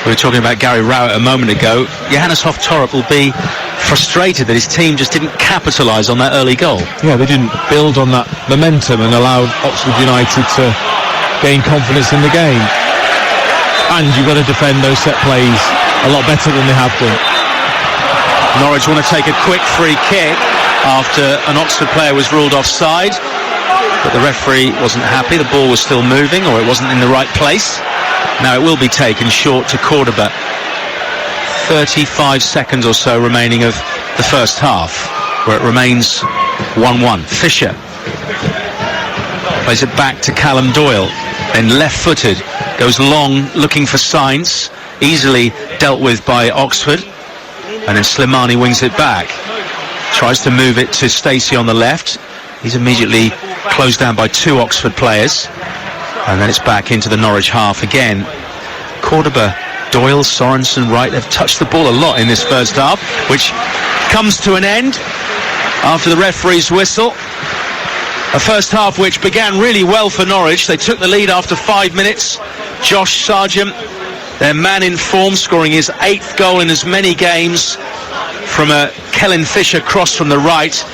We were talking about Gary Rowett a moment ago. Johannes Hoff-Torup will be frustrated that his team just didn't capitalise on that early goal. Yeah, they didn't build on that momentum and allowed Oxford United to gain confidence in the game. And you've got to defend those set plays a lot better than they have done. Norwich want to take a quick free kick after an Oxford player was ruled offside, but the referee wasn't happy. The ball was still moving, or it wasn't in the right place. Now it will be taken short to Cordoba. 35 seconds or so remaining of the first half, where it remains 1-1. Fisher plays it back to Callum Doyle, then left-footed, goes long looking for Sainz, easily dealt with by Oxford, and then Slimani wings it back, tries to move it to Stacey on the left. He's immediately closed down by two Oxford players, and then it's back into the Norwich half again. Cordoba, Doyle, Sorensen, Wright, they've touched the ball a lot in this first half, which comes to an end after the referee's whistle. A first half which began really well for Norwich. They took the lead after 5 minutes. Josh Sargent, their man in form, scoring his 8th goal in as many games from a Kellen Fisher cross from the right.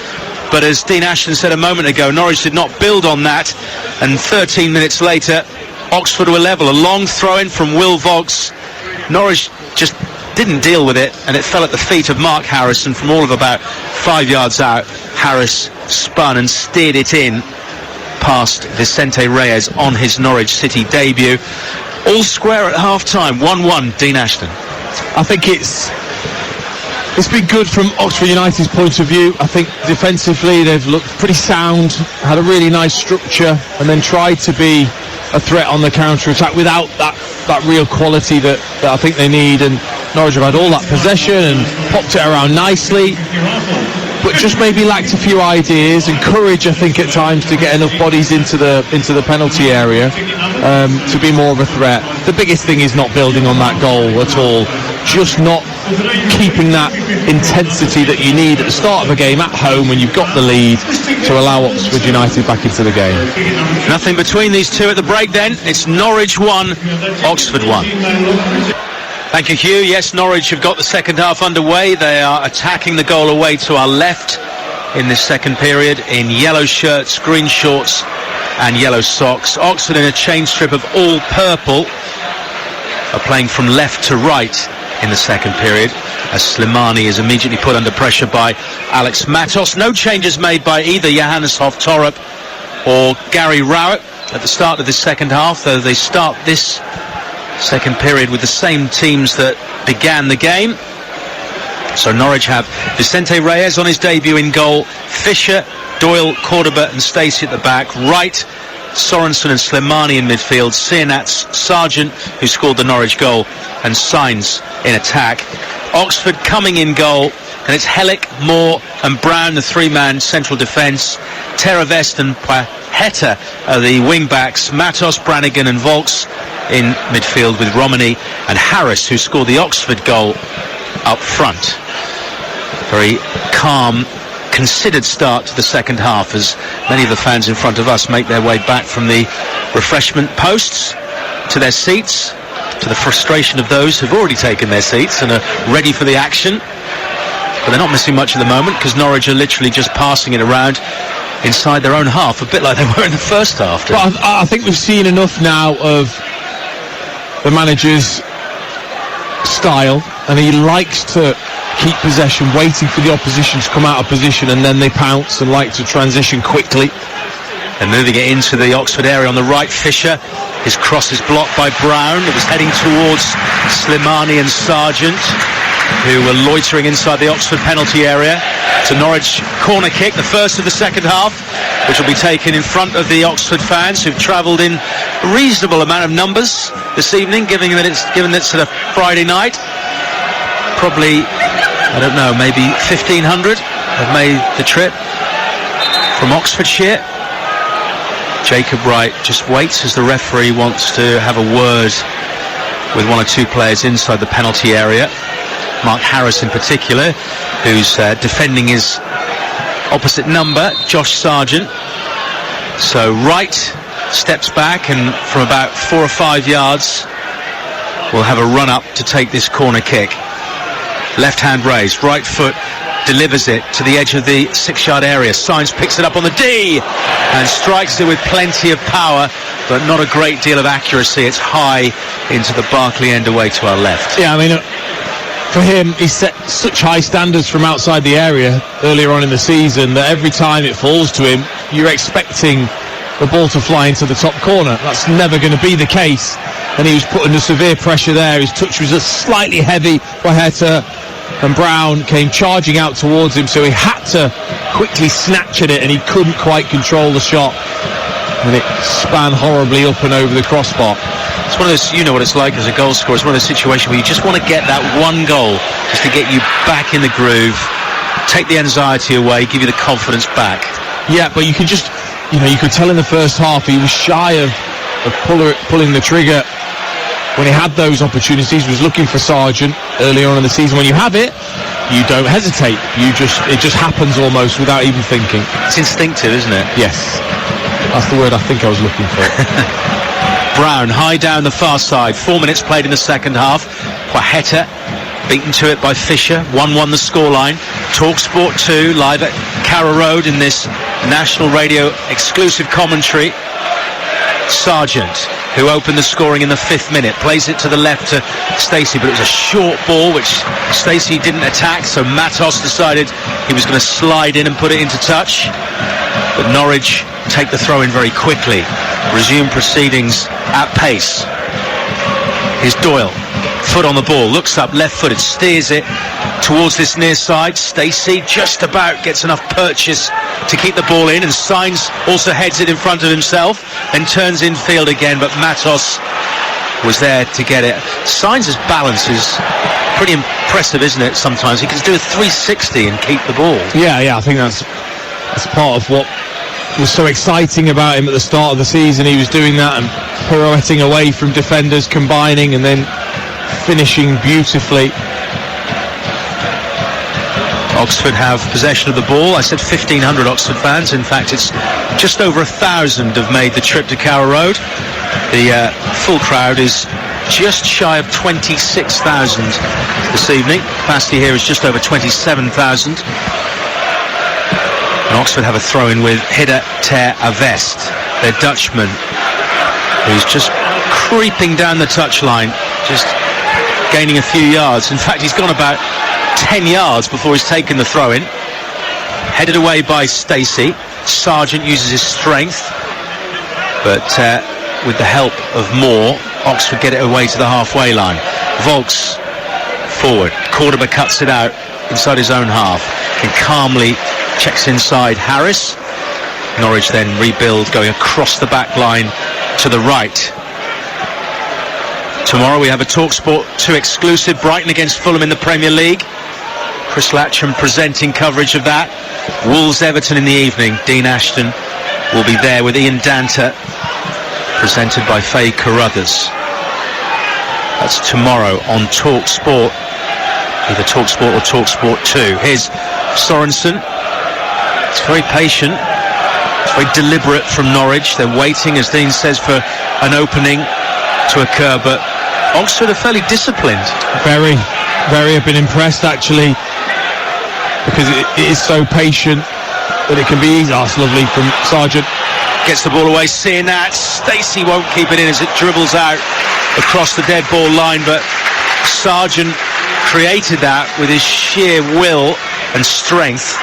But as Dean Ashton said a moment ago, Norwich did not build on that, and 13 minutes later Oxford were level. A long throw-in from Will Vogts. Norwich just didn't deal with it, and it fell at the feet of Mark Harrison from all of about 5 yards out. Harris spun and steered it in past Vicente Reyes on his Norwich City debut. All square at half-time, 1-1, Dean Ashton. I think it's been good from Oxford United's point of view. I think defensively they've looked pretty sound, had a really nice structure, and then tried to be a threat on the counter-attack without that real quality that I think they need. And Norwich have had all that possession and popped it around nicely, but just maybe lacked a few ideas and courage, I think, at times to get enough bodies into the penalty area to be more of a threat. The biggest thing is not building on that goal at all, just not keeping that intensity that you need at the start of a game at home when you've got the lead to allow Oxford United back into the game. Nothing between these two at the break then. It's Norwich 1, Oxford 1. Thank you, Hugh. Yes, Norwich have got the second half underway. They are attacking the goal away to our left in this second period in yellow shirts, green shorts and yellow socks. Oxford in a chain strip of all purple are playing from left to right in the second period as Slimani is immediately put under pressure by Alex Matos. No changes made by either Johannes Hoff-Torup or Gary Rowett at the start of the second half, though they start this second period with the same teams that began the game. So Norwich have Vicente Reyes on his debut in goal, Fisher, Doyle, Cordoba and Stacey at the back, Wright, Sorensen and Slimani in midfield, Sienats, Sargent, who scored the Norwich goal, and Sainz in attack. Oxford coming in goal, and it's Hellick, Moore and Brown, the three-man central defence. Teravest and Paheta are the wing-backs, Matos, Brannigan and Volks in midfield with Romani and Harris, who scored the Oxford goal, up front. Very calm, considered start to the second half as many of the fans in front of us make their way back from the refreshment posts to their seats, to the frustration of those who've already taken their seats and are ready for the action. But they're not missing much at the moment because Norwich are literally just passing it around inside their own half, a bit like they were in the first half. But I think we've seen enough now of the manager's style, and he likes to keep possession, waiting for the opposition to come out of position, and then they pounce and like to transition quickly. And moving it into the Oxford area on the right, Fisher. His cross is blocked by Brown. It was heading towards Slimani and Sargent, who were loitering inside the Oxford penalty area. It's a Norwich corner kick, the first of the second half, which will be taken in front of the Oxford fans who've travelled in a reasonable amount of numbers this evening, given that it's a Friday night. Probably, I don't know, maybe 1,500 have made the trip from Oxfordshire. Jacob Wright just waits as the referee wants to have a word with one or two players inside the penalty area. Mark Harris in particular, who's defending his opposite number, Josh Sargent. So Wright steps back and from about 4 or 5 yards will have a run up to take this corner kick. Left hand raised, right foot delivers it to the edge of the 6-yard area. Sainz picks it up on the D and strikes it with plenty of power, but not a great deal of accuracy. It's high into the Barclay end away to our left. Yeah, I mean, for him, he set such high standards from outside the area earlier on in the season that every time it falls to him, you're expecting the ball to fly into the top corner. That's never going to be the case, and he was put under severe pressure there. His touch was just slightly heavy. Paheta and Brown came charging out towards him, so he had to quickly snatch at it, and he couldn't quite control the shot, and it span horribly up and over the crossbar. It's one of those, you know what it's like as a goal scorer, it's one of those situations where you just want to get that one goal just to get you back in the groove, take the anxiety away, give you the confidence back. Yeah, but you could just, you could tell in the first half he was shy of pulling the trigger when he had those opportunities. He was looking for Sargent earlier on in the season. When you have it, you don't hesitate. It just happens almost without even thinking. It's instinctive, isn't it? Yes, that's the word I think I was looking for. Brown high down the far side. 4 minutes played in the second half. Paheta beaten to it by Fisher. 1-1 the scoreline. TalkSport 2 live at Carrow Road in this national radio exclusive commentary. Sargent, who opened the scoring in the 5th minute, plays it to the left to Stacey, but it was a short ball which Stacey didn't attack, so Matos decided he was going to slide in and put it into touch. But Norwich take the throw in very quickly, resume proceedings at pace. Here's Doyle, foot on the ball, looks up, left-footed, steers it towards this near side. Stacey just about gets enough purchase to keep the ball in, and Sainz also heads it in front of himself and turns infield again, but Matos was there to get it. Sainz's balance is pretty impressive, isn't it? Sometimes he can do a 360 and keep the ball. Yeah, I think that's part of what was so exciting about him at the start of the season. He was doing that and pirouetting away from defenders, combining and then finishing beautifully. Oxford have possession of the ball. I said 1,500 Oxford fans. In fact, it's just over 1,000 have made the trip to Carrow Road. The full crowd is just shy of 26,000 this evening. Capacity here is just over 27,000. And Oxford have a throw-in with Hidde ter Avest, their Dutchman, who's just creeping down the touchline, just gaining a few yards. In fact, he's gone about 10 yards before he's taken the throw-in. Headed away by Stacey. Sargent uses his strength, but with the help of Moore, Oxford get it away to the halfway line. Volks forward. Cordoba cuts it out inside his own half. And calmly checks inside Harris. Norwich then rebuild, going across the back line to the right. Tomorrow we have a TalkSport 2 exclusive, Brighton against Fulham in the Premier League. Chris Latcham presenting coverage of that. Wolves Everton in the evening. Dean Ashton will be there with Ian Danta, presented by Faye Carruthers. That's tomorrow on TalkSport, either TalkSport or TalkSport 2. Here's Sorensen. It's very patient. It's very deliberate from Norwich. They're waiting, as Dean says, for an opening to occur, but Oxford are fairly disciplined. Very. I've been impressed, actually, because it is so patient that it can be easy. That's lovely from Sargent. Gets the ball away, seeing that. Stacey won't keep it in as it dribbles out across the dead ball line, but Sargent created that with his sheer will and strength.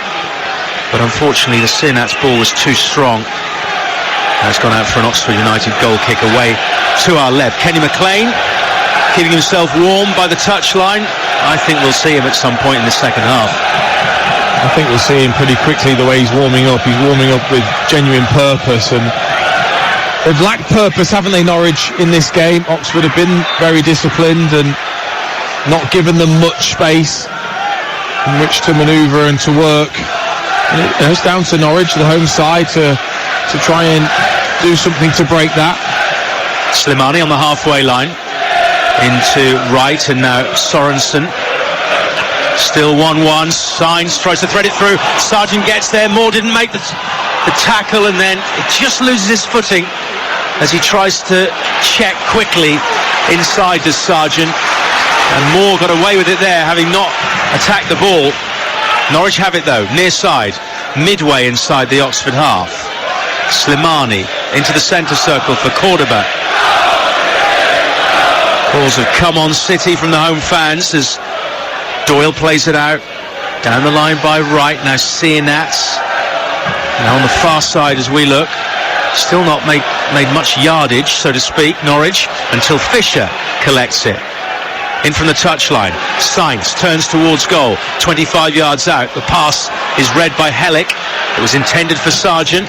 But unfortunately, the Sinat's ball was too strong. And it's gone out for an Oxford United goal kick away to our left. Kenny McLean keeping himself warm by the touchline. I think we'll see him at some point in the second half. I think we'll see him pretty quickly the way he's warming up. He's warming up with genuine purpose, and they've lacked purpose, haven't they, Norwich, in this game? Oxford have been very disciplined and not given them much space in which to manoeuvre and to work. And it's down to Norwich, the home side, to try and do something to break that. Slimani on the halfway line into Wright, and now Sorensen. Still 1-1. Sainz tries to thread it through. Sargent gets there. Moore didn't make the tackle, and then it just loses his footing as he tries to check quickly inside the Sargent. And Moore got away with it there, having not attacked the ball. Norwich have it though, near side, midway inside the Oxford half. Slimani into the centre circle for Cordoba. Calls of come on City from the home fans as Doyle plays it out down the line by Wright. Now Sinat's now on the far side as we look, still not made much yardage, so to speak, Norwich, until Fisher collects it in from the touchline. Sainz turns towards goal, 25 yards out. The pass is read by Hellick. It was intended for Sargent.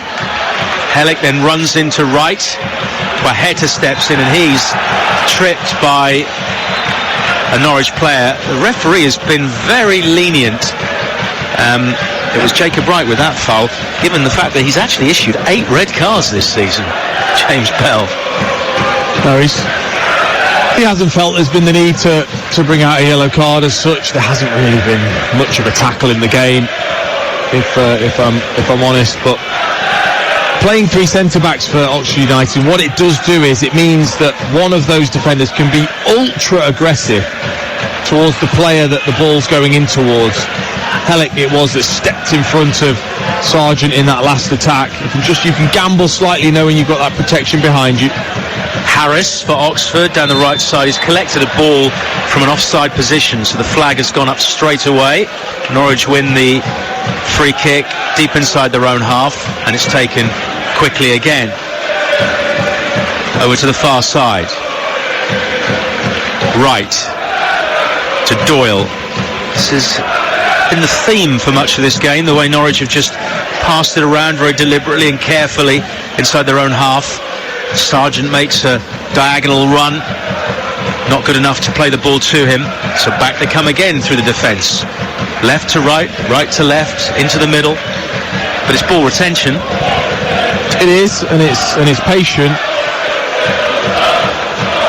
Hellick then runs into Wright. Waheta steps in, and he's tripped by a Norwich player. The referee has been very lenient. It was Jacob Wright with that foul, given the fact that he's actually issued 8 red cards this season, James Bell. No, he hasn't felt there's been the need to bring out a yellow card as such. There hasn't really been much of a tackle in the game, if I'm honest. But playing 3 centre-backs for Oxford United, what it does do is it means that one of those defenders can be ultra aggressive towards the player that the ball's going in towards. Hellick it was that stepped in front of Sargent in that last attack. You can gamble slightly knowing you've got that protection behind you. Harris for Oxford down the right side. He's collected a ball from an offside position, so the flag has gone up straight away. Norwich win the free kick deep inside their own half, and it's taken quickly again. Over to the far side. Right to Doyle. This has been the theme for much of this game, the way Norwich have just passed it around very deliberately and carefully inside their own half. Sargent makes a diagonal run, not good enough to play the ball to him, so back they come again through the defence. Left to right, right to left, into the middle, but it's ball retention. It is, and it's patient,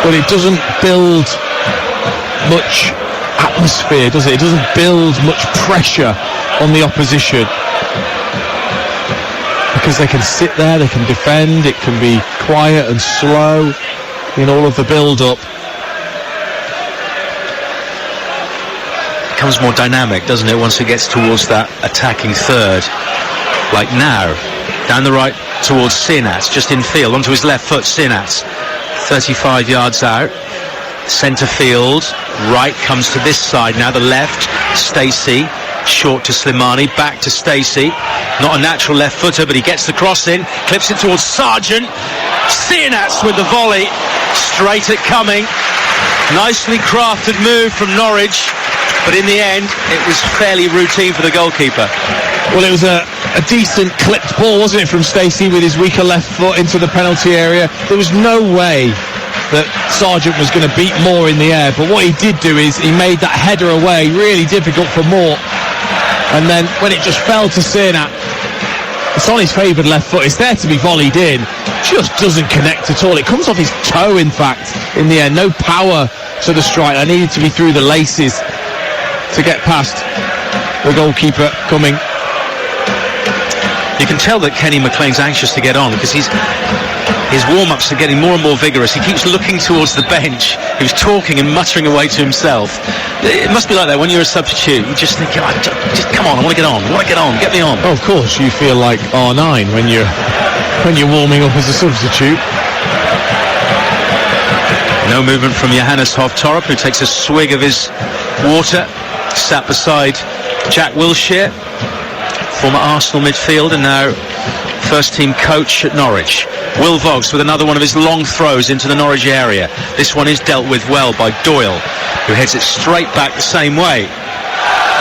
but it doesn't build much atmosphere, does it? It doesn't build much pressure on the opposition, because they can sit there, they can defend, it can be quiet and slow in all of the build-up. It becomes more dynamic, doesn't it, once it gets towards that attacking third. Like now, down the right towards Sinat's, just in field, onto his left foot, Sinat's, 35 yards out, centre field. Right comes to this side now, the left. Stacey, short to Slimani, back to Stacey. Not a natural left footer, but he gets the cross in, clips it towards Sargent. Sinat's with the volley, straight at coming. Nicely crafted move from Norwich. but in the end, it was fairly routine for the goalkeeper. Well, it was a decent clipped ball, wasn't it, from Stacey with his weaker left foot into the penalty area. There was no way that Sargent was going to beat Moore in the air, but what he did do is he made that header away really difficult for Moore, and then when it just fell to Cernat, it's on his favoured left foot, it's there to be volleyed in, just doesn't connect at all. It comes off his toe, in fact, in the end. No power to the strike. I needed to be through the laces to get past the goalkeeper coming. You can tell that Kenny McLean's anxious to get on because his warm-ups are getting more and more vigorous. He keeps looking towards the bench. He was talking and muttering away to himself. It must be like that when you're a substitute. You just think, just come on, I want to get on, get me on. Oh, of course, you feel like R9 when you're warming up as a substitute. No movement from Johannes Hoftorup, who takes a swig of his water, sat beside Jack Wilshere, former Arsenal midfielder and now first team coach at Norwich. Will Vogs with another one of his long throws into the Norwich area. This one is dealt with well by Doyle, who heads it straight back the same way.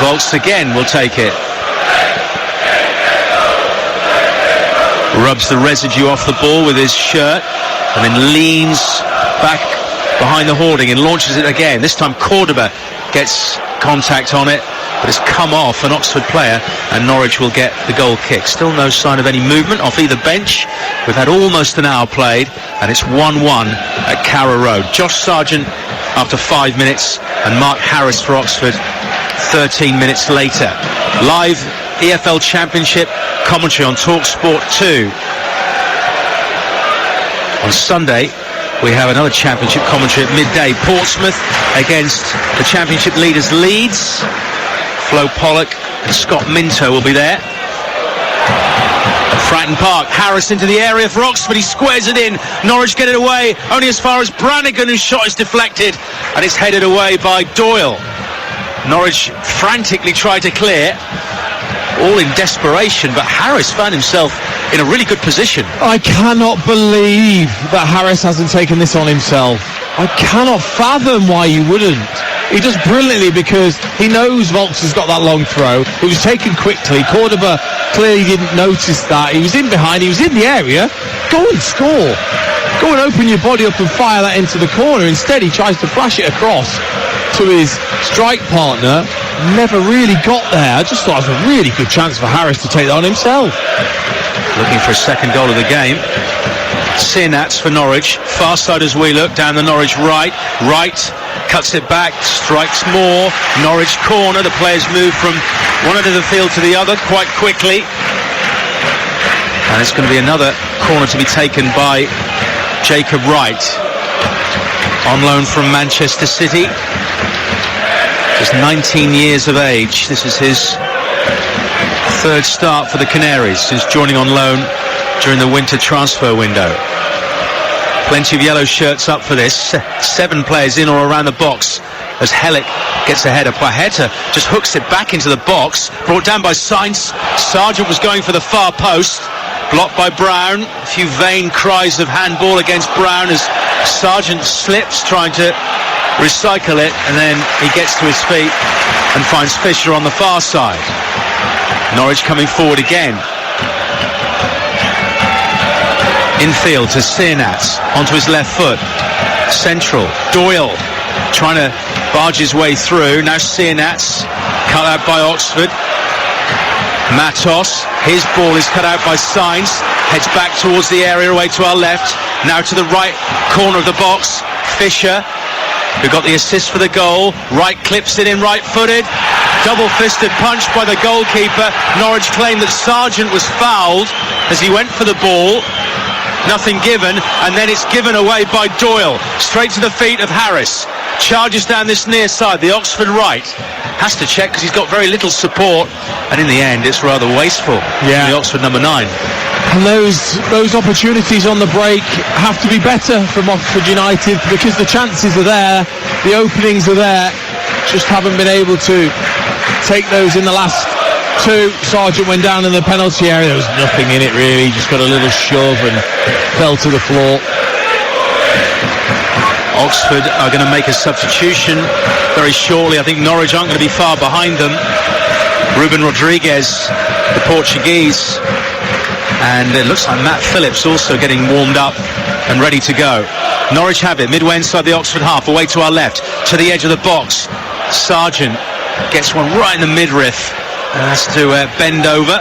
Vogs again will take it. Rubs the residue off the ball with his shirt and then leans back behind the hoarding and launches it again. This time Cordoba gets contact on it, but it's come off an Oxford player and Norwich will get the goal kick. Still no sign of any movement off either bench. We've had almost an hour played and it's 1-1 at Carrow Road. Josh Sargent after 5 minutes and Mark Harris for Oxford 13 minutes later. Live EFL Championship commentary on TalkSport 2. On Sunday we have another championship commentary at midday. Portsmouth against the championship leaders Leeds. Flo Pollock and Scott Minto will be there. Fratton Park, Harris into the area for Oxford, he squares it in. Norwich get it away, only as far as Brannigan, whose shot is deflected, and it's headed away by Doyle. Norwich frantically tried to clear, all in desperation, but Harris found himself in a really good position. I cannot believe that Harris hasn't taken this on himself. I cannot fathom why you wouldn't. He does brilliantly because he knows Volks has got that long throw. It was taken quickly. Cordoba clearly didn't notice that. He was in behind, he was in the area. Go and score. Go and open your body up and fire that into the corner. Instead, he tries to flash it across to his strike partner. Never really got there. I just thought it was a really good chance for Harris to take that on himself. Looking for a second goal of the game. Cernats for Norwich. Far side as we look, down the Norwich right. Cuts it back, strikes more. Norwich corner. The players move from one end of the field to the other quite quickly. And it's going to be another corner to be taken by Jacob Wright, on loan from Manchester City. Just 19 years of age. This is his third start for the Canaries since joining on loan during the winter transfer window. Plenty of yellow shirts up for this. 7 players in or around the box as Hellick gets a header. Pajeta just hooks it back into the box, brought down by Sainz. Sargent was going for the far post, blocked by Brown. A few vain cries of handball against Brown as Sargent slips trying to recycle it, and then he gets to his feet and finds Fisher on the far side. Norwich coming forward again. Infield to Cernats, onto his left foot. Central, Doyle trying to barge his way through. Now Cernats, cut out by Oxford. Matos, his ball is cut out by Sainz, heads back towards the area away to our left. Now to the right corner of the box, Fisher, who got the assist for the goal. Wright clips it in right-footed. Double-fisted punch by the goalkeeper. Norwich claimed that Sargent was fouled as he went for the ball. Nothing given, and then it's given away by Doyle. Straight to the feet of Harris. Charges down this near side, the Oxford right. Has to check because he's got very little support, and in the end it's rather wasteful. Yeah. The Oxford number 9. And those opportunities on the break have to be better from Oxford United because the chances are there, the openings are there, just haven't been able to take those in the last 2. Sargent went down in the penalty area. There was nothing in it really, just got a little shove and fell to the floor. Oxford are going to make a substitution very shortly. I think Norwich aren't going to be far behind them. Ruben Rodriguez, the Portuguese, and it looks like Matt Phillips also getting warmed up and ready to go. Norwich have it midway inside the Oxford half, away to our left, to the edge of the box. Sargent gets one right in the midriff and has to bend over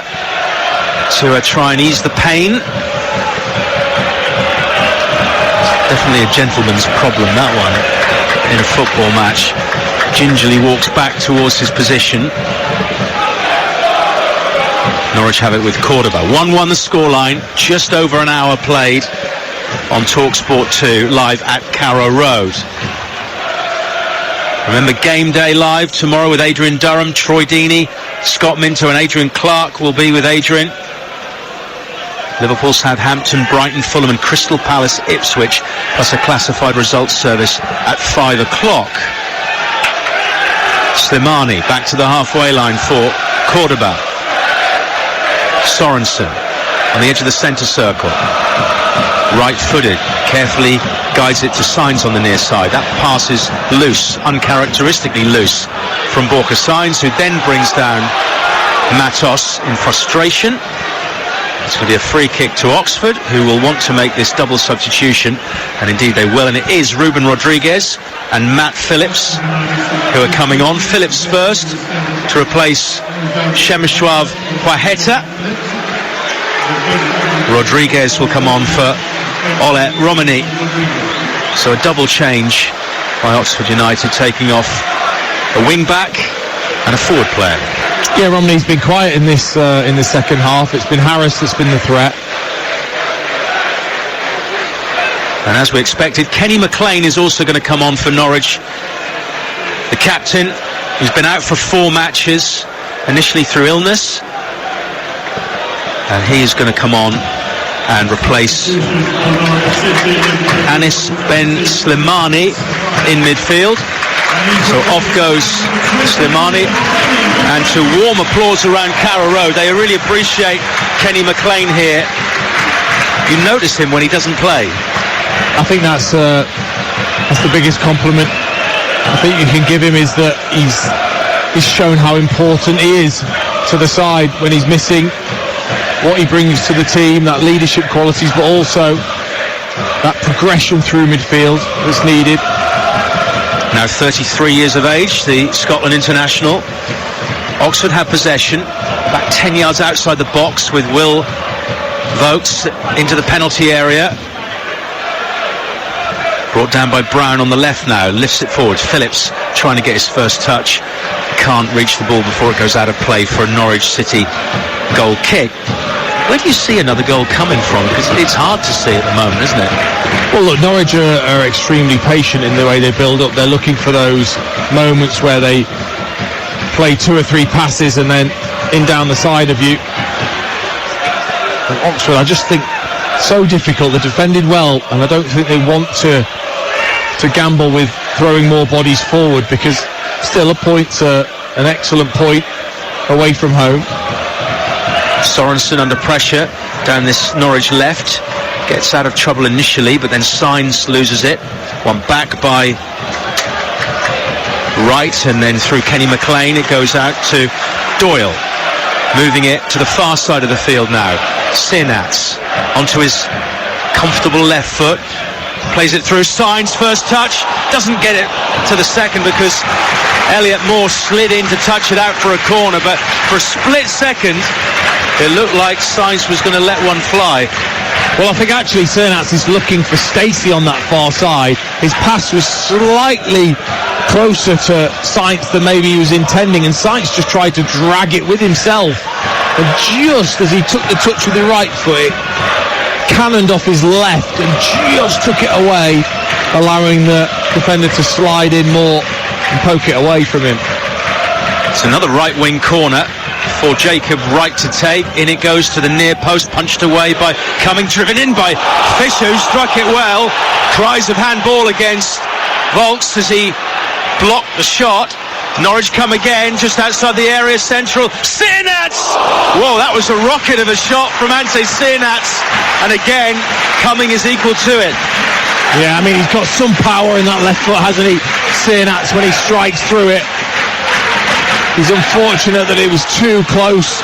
to try and ease the pain. Definitely a gentleman's problem, that one, in a football match. Gingerly walks back towards his position. Norwich have it with Cordoba. 1-1 the scoreline, just over an hour played on TalkSport 2, live at Carrow Road. Remember, Game Day live tomorrow with Adrian Durham, Troy Deeney, Scott Minto and Adrian Clark will be with Adrian. Liverpool, Southampton, Brighton, Fulham and Crystal Palace, Ipswich, plus a classified results service at 5 o'clock. Slimani back to the halfway line for Cordoba. Sorensen on the edge of the centre circle. Right-footed, carefully guides it to Sainz on the near side. That pass is loose, uncharacteristically loose from Borja Sainz, who then brings down Matos in frustration. It's going to be a free kick to Oxford, who will want to make this double substitution, and indeed they will, and it is Ruben Rodriguez and Matt Phillips who are coming on. Phillips first to replace Przemysław Płacheta. Rodriguez will come on for Ole Romani. So a double change by Oxford United, taking off a wing-back and a forward player. Yeah, Romney's been quiet in this in the second half. It's been Harris that's been the threat. And as we expected, Kenny McLean is also going to come on for Norwich. The captain, who's been out for 4 matches, initially through illness. And he is going to come on and replace Anis Ben Slimani in midfield. So off goes Slimani, and to warm applause around Carrow Road. They really appreciate Kenny McLean here. You notice him when he doesn't play. I think that's the biggest compliment I think you can give him, is that he's shown how important he is to the side when he's missing, what he brings to the team, that leadership qualities, but also that progression through midfield that's needed. Now 33 years of age, the Scotland international. Oxford have possession, about 10 yards outside the box, with Will Vokes into the penalty area. Brought down by Brown on the left now, lifts it forward. Phillips trying to get his first touch. Can't reach the ball before it goes out of play for a Norwich City goal kick. Where do you see another goal coming from? Because it's hard to see at the moment, isn't it? Well, look, Norwich are extremely patient in the way they build up. They're looking for those moments where they play 2 or 3 passes and then in down the side of you. And Oxford, I just think, so difficult. They're defended well, and I don't think they want to gamble with throwing more bodies forward, because still a point's an excellent point away from home. Sorensen under pressure down this Norwich left, gets out of trouble initially, but then Sainz loses it. One back by Wright, and then through Kenny McLean it goes out to Doyle, moving it to the far side of the field now. Sinats onto his comfortable left foot, plays it through. Sainz, first touch, doesn't get it to the second because Elliot Moore slid in to touch it out for a corner, but for a split second it looked like Sainz was going to let one fly. Well, I think actually Sinats is looking for Stacey on that far side. His pass was slightly closer to Sainz than maybe he was intending, and Sainz just tried to drag it with himself, and just as he took the touch with the right foot, it cannoned off his left and just took it away, allowing the defender to slide in more and poke it away from him. It's another right wing corner for Jacob Wright to take. In it goes to the near post, punched away by Cumming, driven in by Fisher, who struck it well. Cries of handball against Volks as he blocked the shot. Norwich come again, just outside the area, central. Sinats! Whoa, that was a rocket of a shot from Ante Sinats. And again, Cumming is equal to it. Yeah, I mean, he's got some power in that left foot, hasn't he? Cernats, when he strikes through it. He's unfortunate that it was too close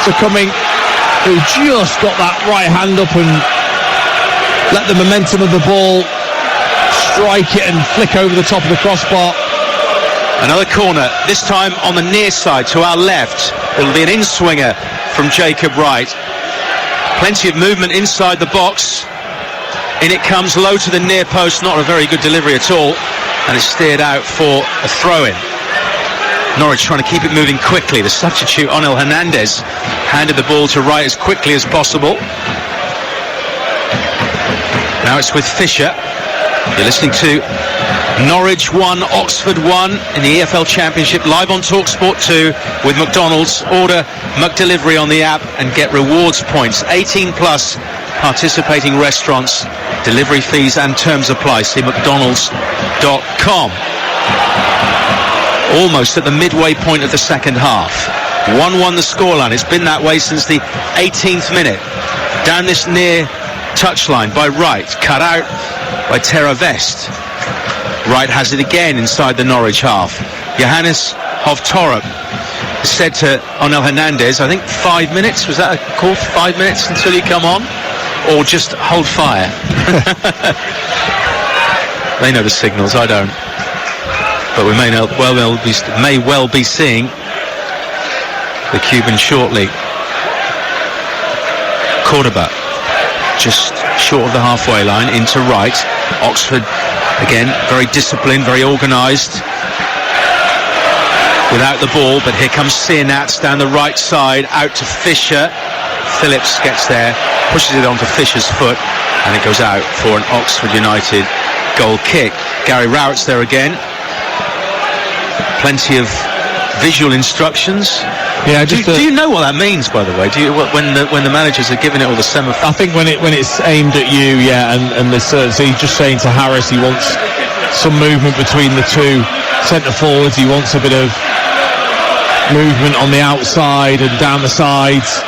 to coming. He just got that right hand up and let the momentum of the ball strike it and flick over the top of the crossbar. Another corner, this time on the near side to our left. It'll be an in-swinger from Jacob Wright. Plenty of movement inside the box. In it comes, low to the near post, not a very good delivery at all, and it's steered out for a throw-in. Norwich trying to keep it moving quickly. The substitute, Onel Hernandez, handed the ball to Wright as quickly as possible. Now it's with Fisher. You're listening to Norwich 1, Oxford 1 in the EFL Championship, live on TalkSport 2 with McDonald's. Order McDelivery on the app and get rewards points. 18 plus participating restaurants, delivery fees and terms apply. See mcdonalds.com. Almost at the midway point of the second half. 1-1 the scoreline. It's been that way since the 18th minute. Down this near touchline by Wright, cut out by Teravest. Wright has it again inside the Norwich half. Johannes Hovtorup said to Onel Hernandez, I think 5 minutes, was that a call? 5 minutes until you come on? Or just hold fire? They know the signals, I don't. But we may well be seeing the Cuban shortly. Cordoba just short of the halfway line into Wright. Oxford again very disciplined, very organised without the ball, but here comes Cernats down the right side out to Fisher. Phillips gets there, pushes it onto Fisher's foot, and it goes out for an Oxford United goal kick. Gary Rowett's there again. Plenty of visual instructions. Yeah, do you know what that means, by the way? Do you when the managers are giving it all the semaphore? I think when it's aimed at you, yeah, and there's so he's just saying to Harris he wants some movement between the two centre forwards. He wants a bit of movement on the outside and down the sides.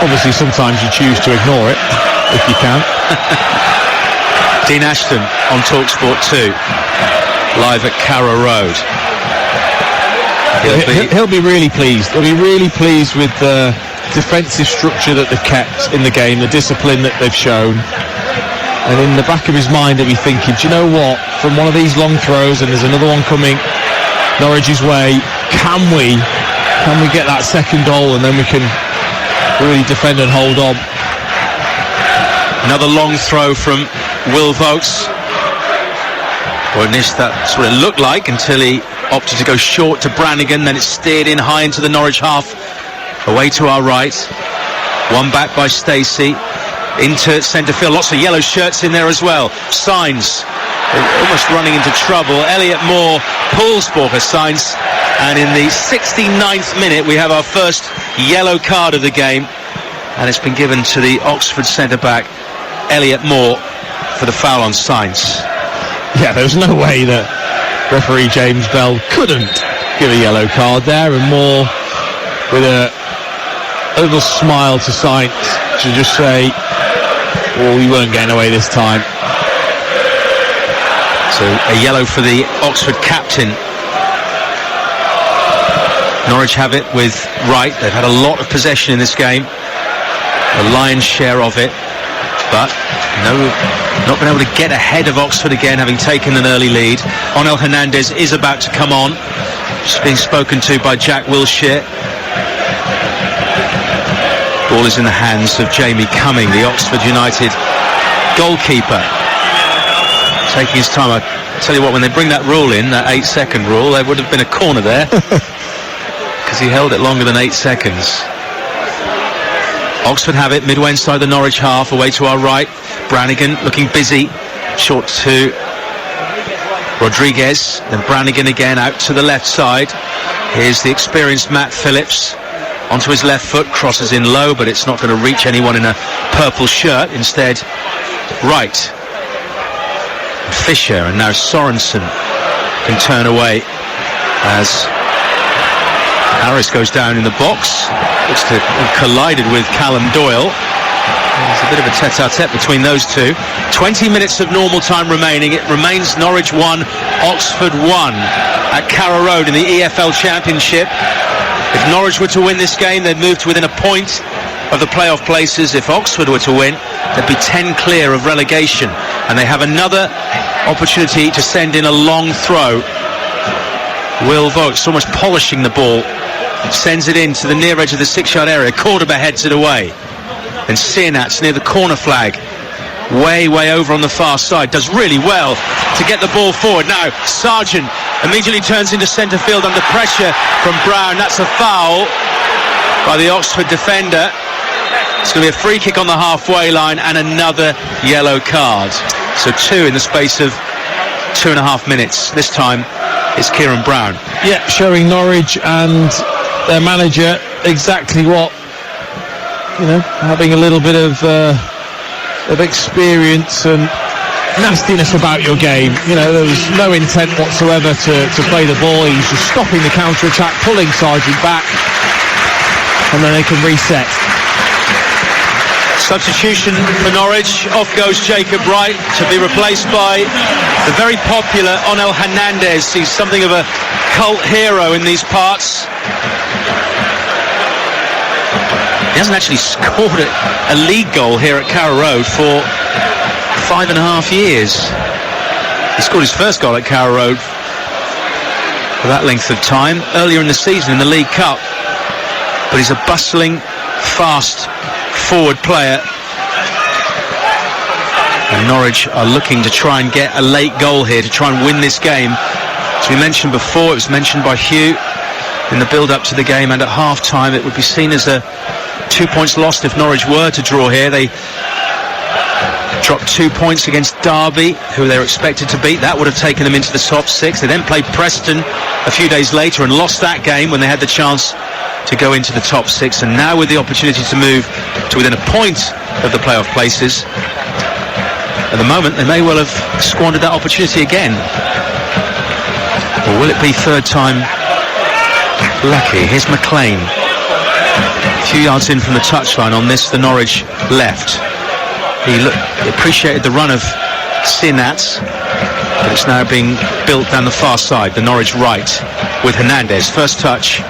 Obviously, sometimes you choose to ignore it if you can. Dean Ashton on TalkSport 2, live at Carrow Road. He'll be really pleased. He'll be really pleased with the defensive structure that they've kept in the game, the discipline that they've shown. And in the back of his mind, he'll be thinking, do you know what? From one of these long throws, and there's another one coming Norwich's way, can we get that second goal, and then we can really defend and hold on. Another long throw from Will Vokes. Or at least that's what it looked like until he opted to go short to Brannigan. Then it's steered in high into the Norwich half, away to our right. One back by Stacey into centre field. Lots of yellow shirts in there as well. Signs almost running into trouble. Elliot Moore pulls Borja Sainz, and in the 69th minute we have our first yellow card of the game, and it's been given to the Oxford centre back Elliot Moore for the foul on Sainz. Yeah, there's no way that referee James Bell couldn't give a yellow card there, and Moore with a little smile to Sainz to just say, well, we weren't getting away this time. So a yellow for the Oxford captain. Norwich have it with Wright. They've had a lot of possession in this game, a lion's share of it, but not been able to get ahead of Oxford again, having taken an early lead. Onel Hernandez is about to come on. Just being spoken to by Jack Wilshere. Ball is in the hands of Jamie Cumming, the Oxford United goalkeeper. Taking his time. I tell you what, when they bring that rule in, that 8-second rule, there would have been a corner there. Because he held it longer than 8 seconds. Oxford have it midway inside the Norwich half, away to our right. Brannigan looking busy, short to Rodriguez, then Brannigan again out to the left side. Here's the experienced Matt Phillips onto his left foot, crosses in low, but it's not going to reach anyone in a purple shirt. Instead, Wright, Fisher, and now Sorensen can turn away as Harris goes down in the box. Looks to have collided with Callum Doyle. There's a bit of a tete-a-tete between those two. 20 minutes of normal time remaining. It remains Norwich 1, Oxford 1 at Carrow Road in the EFL Championship. If Norwich were to win this game, they'd move to within a point of the playoff places. If Oxford were to win, they'd be 10 clear of relegation, and they have another opportunity to send in a long throw. Will Vokes, almost polishing the ball, sends it in to the near edge of the 6-yard area. Cordoba heads it away, and Sienats near the corner flag, way over on the far side, does really well to get the ball forward. Now Sargent immediately turns into centre field under pressure from Brown. That's a foul by the Oxford defender. It's going to be a free kick on the halfway line and another yellow card. So 2 in the space of 2.5 minutes. This time it's Kieran Brown. Yeah, showing Norwich and their manager exactly what, having a little bit of experience and nastiness about your game. There was no intent whatsoever to play the ball. He was just stopping the counter-attack, pulling Sargent back, and then they can reset. Substitution for Norwich. Off goes Jacob Wright to be replaced by the very popular Onel Hernandez. He's something of a cult hero in these parts. He hasn't actually scored a league goal here at Carrow Road for 5.5 years. He scored his first goal at Carrow Road for that length of time earlier in the season in the League Cup. But he's a bustling, fast forward player, and Norwich are looking to try and get a late goal here to try and win this game. As we mentioned before, it was mentioned by Hugh in the build-up to the game, and at half-time it would be seen as a 2 points lost if Norwich were to draw here. They dropped 2 points against Derby, who they were expected to beat. That would have taken them into the top 6. They then played Preston a few days later and lost that game when they had the chance to go into the top 6, and now with the opportunity to move to within a point of the playoff places, at the moment they may well have squandered that opportunity again. Or will it be third time lucky? Here's McLean, a few yards in from the touchline on this, the Norwich left. He appreciated the run of Sienats, but it's now being built down the far side, the Norwich right, with Hernandez. First touch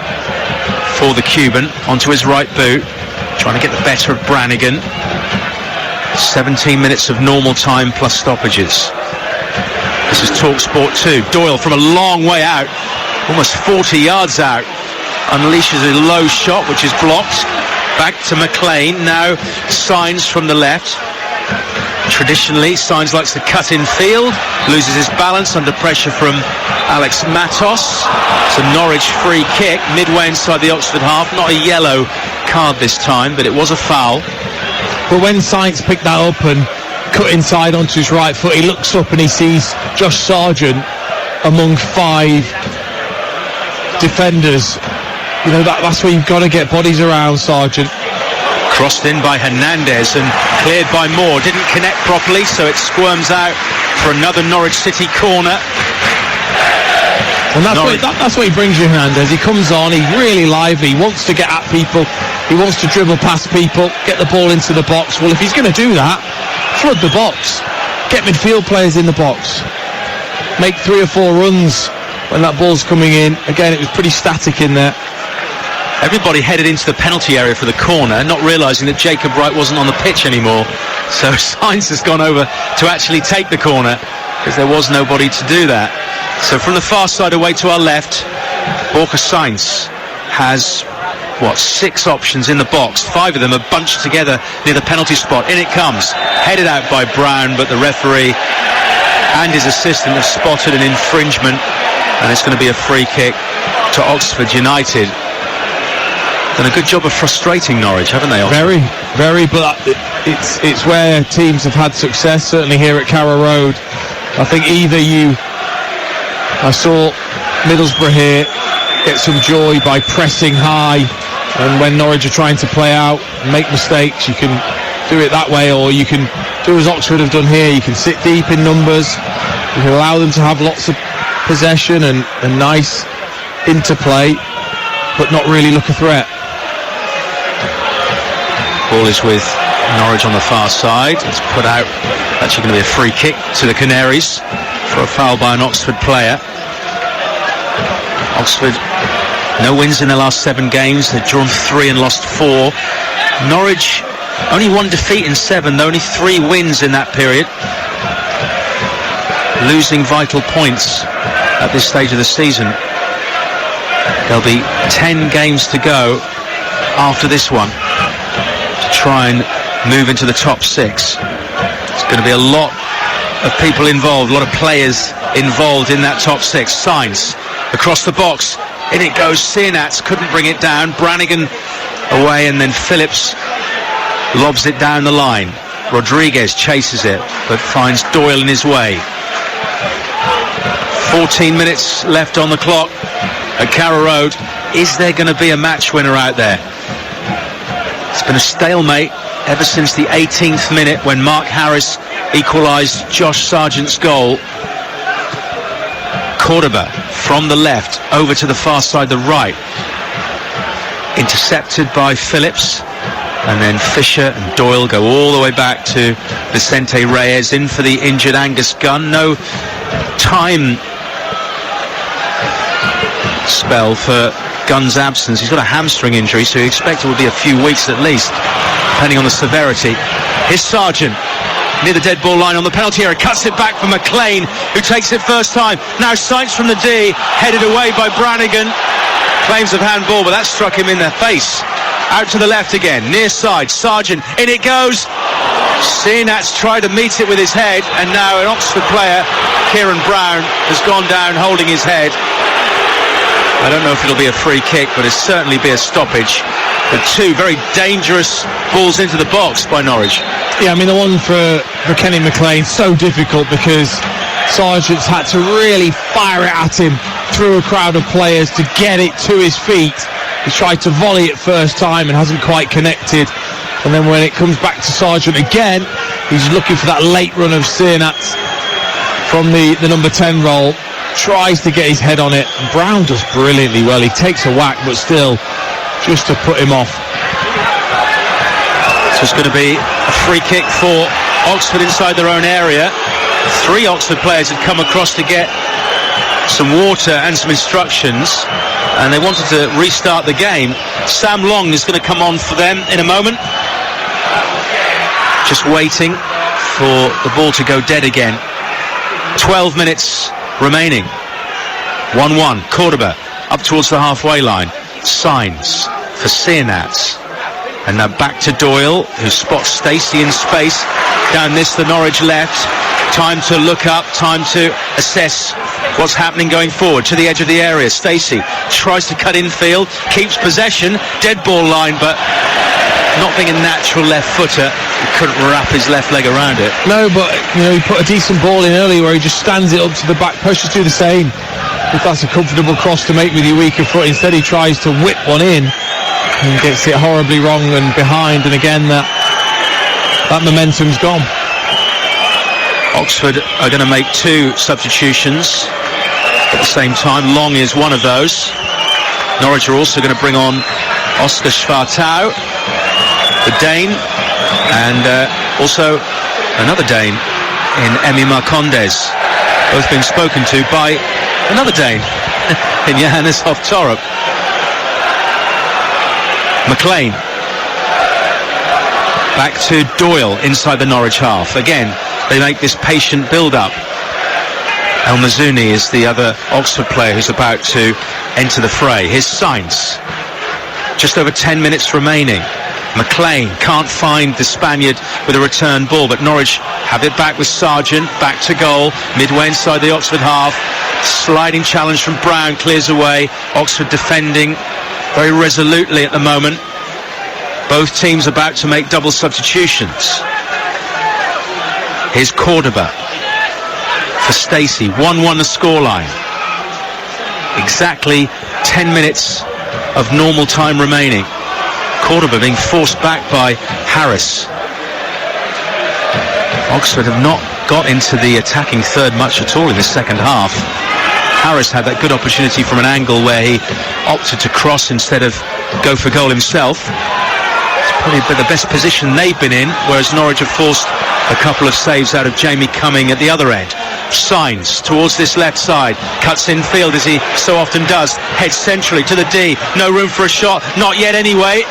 for the Cuban, onto his right boot, trying to get the better of Brannigan. 17 minutes of normal time plus stoppages. This is TalkSport 2. Doyle from a long way out, almost 40 yards out, unleashes a low shot which is blocked. Back to McLean, now Signs from the left. Traditionally, Signs likes to cut in field, loses his balance under pressure from Alex Matos. It's a Norwich free kick midway inside the Oxford half. Not a yellow card this time, but it was a foul. But when Signs picked that up and cut inside onto his right foot, he looks up and he sees Josh Sargent among 5 defenders. That's where you've got to get bodies around Sargent. Crossed in by Hernandez and cleared by Moore. Didn't connect properly, so it squirms out for another Norwich City corner. And that's what he brings you, Hernandez. He comes on, he's really lively, he wants to get at people, he wants to dribble past people, get the ball into the box. Well, if he's going to do that, flood the box, get midfield players in the box, make 3 or 4 runs when that ball's coming in. Again, it was pretty static in there. Everybody headed into the penalty area for the corner, not realising that Jacob Wright wasn't on the pitch anymore. So Sainz has gone over to actually take the corner because there was nobody to do that. So from the far side away to our left, Borja Sainz has, 6 options in the box. 5 of them are bunched together near the penalty spot. In it comes, headed out by Brown, but the referee and his assistant have spotted an infringement, and it's going to be a free kick to Oxford United. Done a good job of frustrating Norwich, haven't they? Very, but it's where teams have had success, certainly here at Carrow Road. I think I saw Middlesbrough here get some joy by pressing high, and when Norwich are trying to play out and make mistakes, you can do it that way, or you can do as Oxford have done here. You can sit deep in numbers, you can allow them to have lots of possession and nice interplay, but not really look a threat. Ball is with Norwich on the far side. It's put out. Actually going to be a free kick to the Canaries for a foul by an Oxford player. Oxford, no wins in their last 7 games. They've drawn 3 and lost 4. Norwich, only 1 defeat in 7, only 3 wins in that period. Losing vital points at this stage of the season. There'll be 10 games to go after this one to try and move into the top 6. It's going to be a lot of people involved, a lot of players involved in that top 6. Sainz across the box, in it goes. Sienats couldn't bring it down. Brannigan away, and then Phillips lobs it down the line. Rodriguez chases it but finds Doyle in his way. 14 minutes left on the clock at Carrow Road. Is there going to be a match winner out there? It's been a stalemate ever since the 18th minute when Mark Harris equalised Josh Sargent's goal. Cordoba from the left over to the far side, the right. Intercepted by Phillips, and then Fisher and Doyle go all the way back to Vicente Reyes, in for the injured Angus Gunn. No time spell for Gunn's absence. He's got a hamstring injury, so you expect it will be a few weeks at least, depending on the severity. Here's Sargent near the dead ball line on the penalty area, cuts it back for McLean, who takes it first time. Now Sainz from the D, headed away by Brannigan. Claims of handball, but that struck him in the face. Out to the left again, near side, Sargent, in it goes. Sienats tried to meet it with his head, and now an Oxford player, Kieran Brown, has gone down holding his head. I don't know if it'll be a free kick, but it'll certainly be a stoppage. The 2 very dangerous balls into the box by Norwich. Yeah, I mean, the one for Kenny McLean, so difficult because Sargent's had to really fire it at him through a crowd of players to get it to his feet. He tried to volley it first time and hasn't quite connected. And then when it comes back to Sargent again, he's looking for that late run of Sienats from the number 10 role. Tries to get his head on it. Brown does brilliantly well. He takes a whack, but still, just to put him off. So it's going to be a free kick for Oxford inside their own area. 3 Oxford players had come across to get some water and some instructions, and they wanted to restart the game. Sam Long is going to come on for them in a moment. Just waiting for the ball to go dead again. 12 minutes remaining. 1-1. Cordoba up towards the halfway line. Sainz for Sienats, and now back to Doyle, who spots Stacey in space down this, the Norwich left. Time to look up, time to assess what's happening going forward to the edge of the area. Stacey tries to cut infield, keeps possession, dead ball line, but not being a natural left footer, he couldn't wrap his left leg around it. No, but he put a decent ball in earlier where he just stands it up to the back post. Just do the same if that's a comfortable cross to make with your weaker foot. Instead he tries to whip one in and gets it horribly wrong and behind, and again that momentum's gone. Oxford are going to make 2 substitutions at the same time. Long is one of those. Norwich are also going to bring on Oscar Schwartau, the Dane, and also another Dane in Emi Marcondes, both being spoken to by another Dane in Johannes Hoff-Torup. McLean back to Doyle inside the Norwich half. Again, they make this patient build-up. El Mazouni is the other Oxford player who's about to enter the fray. Here's Sainz. Just over 10 minutes remaining. McLean can't find the Spaniard with a return ball, but Norwich have it back with Sargent, back to goal, midway inside the Oxford half. Sliding challenge from Brown, clears away. Oxford defending very resolutely at the moment. Both teams about to make double substitutions. Here's Cordoba for Stacey. 1-1 the scoreline. Exactly 10 minutes of normal time remaining. Cordoba being forced back by Harris. Oxford have not got into the attacking third much at all in the second half. Harris had that good opportunity from an angle where he opted to cross instead of go for goal himself. It's probably the best position they've been in, whereas Norwich have forced a couple of saves out of Jamie Cumming at the other end. Signs towards this left side, cuts in field as he so often does, heads centrally to the D, no room for a shot, not yet anyway,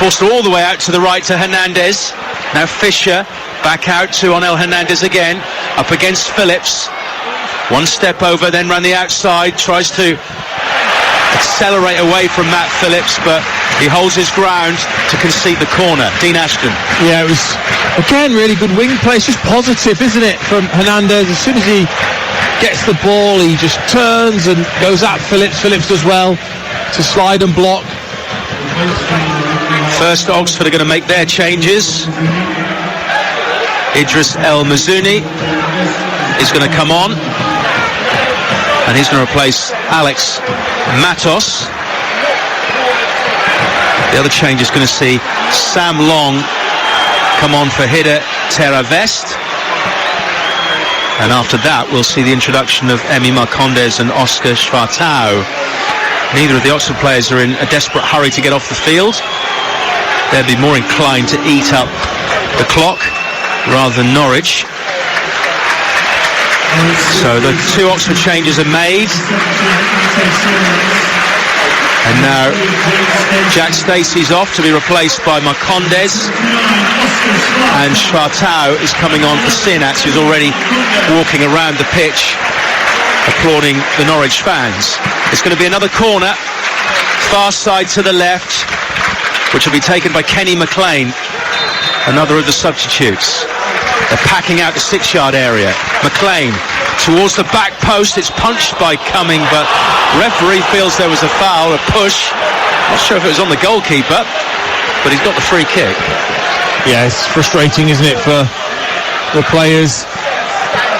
forced all the way out to the right to Hernandez. Now Fisher back out to Onel Hernandez again, up against Phillips, one step over, then round the outside, tries to accelerate away from Matt Phillips, but he holds his ground to concede the corner. Dean Ashton. Yeah, it was again really good wing play. It's just positive, isn't it, from Hernandez? As soon as he gets the ball, he just turns and goes at Phillips. Phillips does well to slide and block. First, Oxford are going to make their changes. Idris El Mazouni is going to come on, and he's going to replace Alex Matos. The other change is going to see Sam Long come on for Hida Teravest. And after that, we'll see the introduction of Emi Marcondes and Oscar Schwartau. Neither of the Oxford players are in a desperate hurry to get off the field. They'll be more inclined to eat up the clock rather than Norwich. So the two Oxford changes are made. And now Jack Stacey's off to be replaced by Marcondes, and Schwartau is coming on for Sinats, who's already walking around the pitch applauding the Norwich fans. It's going to be another corner, far side to the left, which will be taken by Kenny McLean, another of the substitutes. They're packing out the 6-yard area. McLean towards the back post, it's punched by Cumming, but referee feels there was a foul, a push. Not sure if it was on the goalkeeper, but he's got the free kick. Yeah, it's frustrating, isn't it, for the players?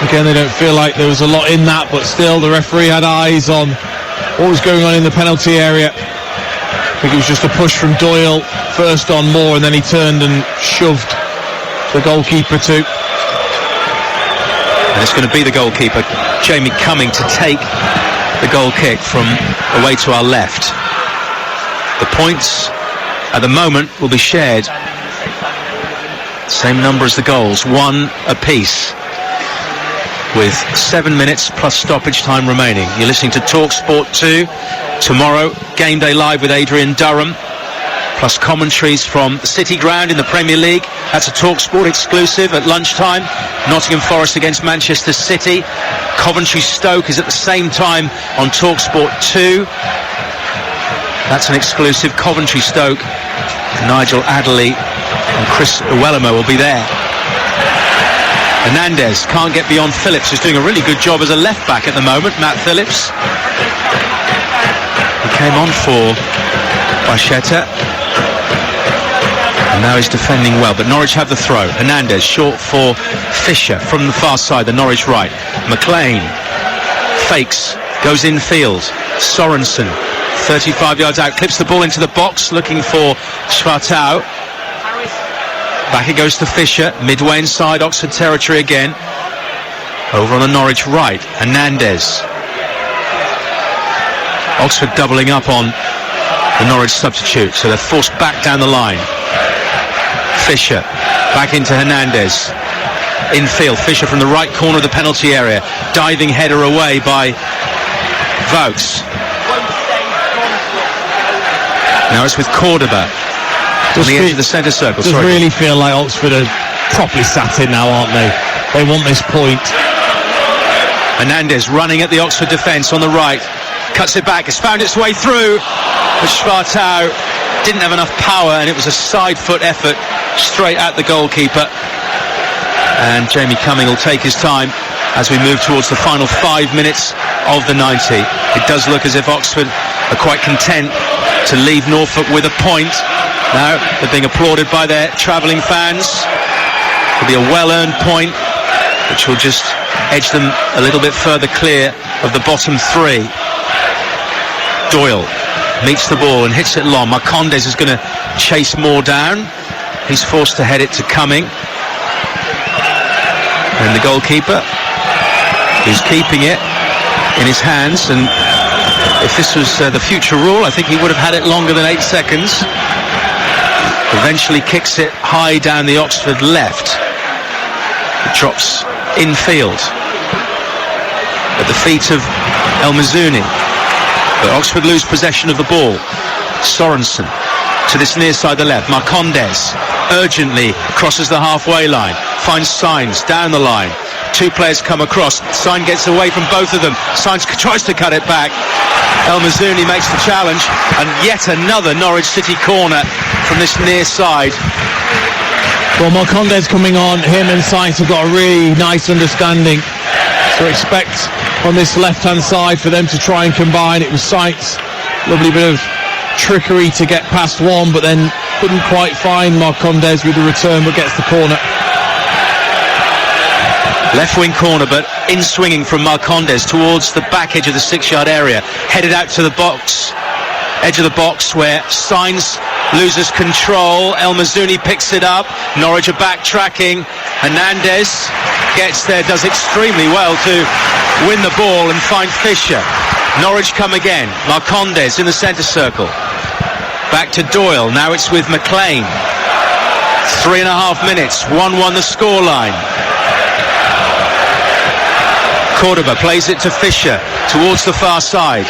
Again, they don't feel like there was a lot in that, but still the referee had eyes on what was going on in the penalty area. I think it was just a push from Doyle first on Moore, and then he turned and shoved the goalkeeper too. And it's going to be the goalkeeper, Jamie Cumming, to take the goal kick from away to our left. The points at the moment will be shared. Same number as the goals, 1 apiece, with 7 minutes plus stoppage time remaining. You're listening to Talk Sport 2. Tomorrow, Game Day Live with Adrian Durham, plus commentaries from the City Ground in the Premier League. That's a Talk Sport exclusive at lunchtime. Nottingham Forest against Manchester City. Coventry Stoke is at the same time on Talk Sport 2. That's an exclusive. Coventry Stoke. Nigel Adderley and Chris Uwelemo will be there. Hernandez can't get beyond Phillips, who's doing a really good job as a left back at the moment. Matt Phillips. He came on for Bacheta, and now he's defending well, but Norwich have the throw. Hernandez short for Fisher from the far side, the Norwich right. McLean fakes, goes infield. Sorensen 35 yards out, clips the ball into the box, looking for Schwartau. Back it goes to Fisher, midway inside Oxford territory again. Over on the Norwich right, Hernandez. Oxford doubling up on the Norwich substitute, so they're forced back down the line. Fisher back into Hernandez. Infield, Fisher from the right corner of the penalty area. Diving header away by Vaux. Now it's with Cordoba on the edge of the centre circle. Does really feel like Oxford are properly sat in now, aren't they? They want this point. Hernandez running at the Oxford defence on the right. Cuts it back, it's found its way through, but Schwartau didn't have enough power, and it was a side foot effort straight at the goalkeeper. And Jamie Cumming will take his time as we move towards the final 5 minutes of the 90. It does look as if Oxford are quite content to leave Norfolk with a point. Now they're being applauded by their travelling fans. It'll be a well-earned point, which will just edge them a little bit further clear of the bottom 3. Doyle meets the ball and hits it long. Marcondes is going to chase Moore down. He's forced to head it to Cumming. And the goalkeeper is keeping it in his hands, and if this was the future rule, I think he would have had it longer than 8 seconds. Eventually kicks it high down the Oxford left. It drops infield at the feet of El Mazouni. But Oxford lose possession of the ball. Sorensen to this near side the left. Marcondes urgently crosses the halfway line, finds Sainz down the line. Two players come across. Sainz gets away from both of them. Sainz tries to cut it back. El Mazouni makes the challenge, and yet another Norwich City corner from this near side. Well, Marcondes coming on, him and Sainz have got a really nice understanding. So expect on this left-hand side for them to try and combine. It was Sainz, lovely bit of trickery to get past one, but then couldn't quite find Marcondes with the return, but gets the corner. Left wing corner, but in swinging from Marcondes towards the back edge of the 6-yard area, headed out to the box, edge of the box where Sainz loses control. El Mazouni picks it up. Norwich are backtracking. Hernandez gets there, does extremely well to win the ball and find Fisher. Norwich come again. Marcondes in the centre circle. Back to Doyle. Now it's with McLean. 3.5 minutes. 1-1 the scoreline. Cordoba plays it to Fisher towards the far side.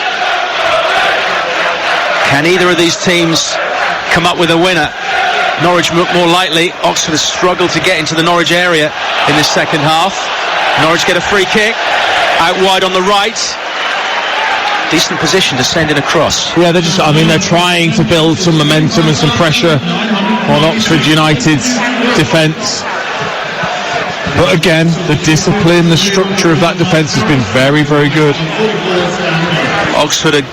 Can either of these teams come up with a winner? Norwich more likely. Oxford has struggled to get into the Norwich area in the second half. Norwich get a free kick out wide on the right. Decent position to send it across. Yeah, they're trying to build some momentum and some pressure on Oxford United's defence. But again, the discipline, the structure of that defence has been very, very good. Oxford are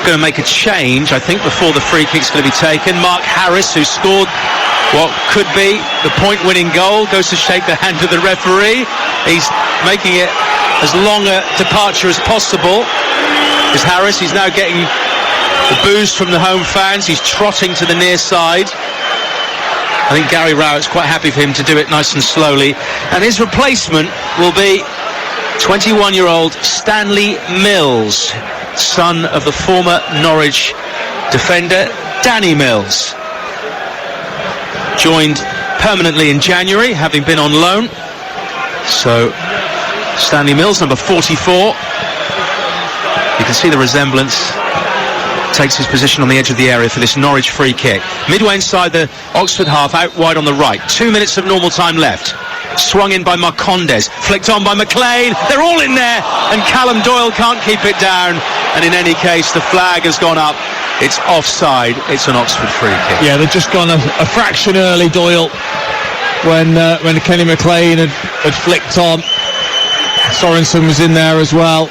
going to make a change, I think, before the free kick's going to be taken. Mark Harris, who scored what could be the point-winning goal, goes to shake the hand of the referee. He's making it as long a departure as possible. Is Harris, he's now getting the boos from the home fans. He's trotting to the near side. I think Gary Rowett's quite happy for him to do it nice and slowly. And his replacement will be 21-year-old Stanley Mills, son of the former Norwich defender Danny Mills. Joined permanently in January, having been on loan. So Stanley Mills, number 44. You can see the resemblance. Takes his position on the edge of the area for this Norwich free kick. Midway inside the Oxford half, out wide on the right. 2 minutes of normal time left. Swung in by Marcondes, flicked on by McLean. They're all in there, and Callum Doyle can't keep it down. And in any case, the flag has gone up. It's offside. It's an Oxford free kick. Yeah, they've just gone a fraction early, Doyle, when Kenny McLean had flicked on. Sorensen was in there as well.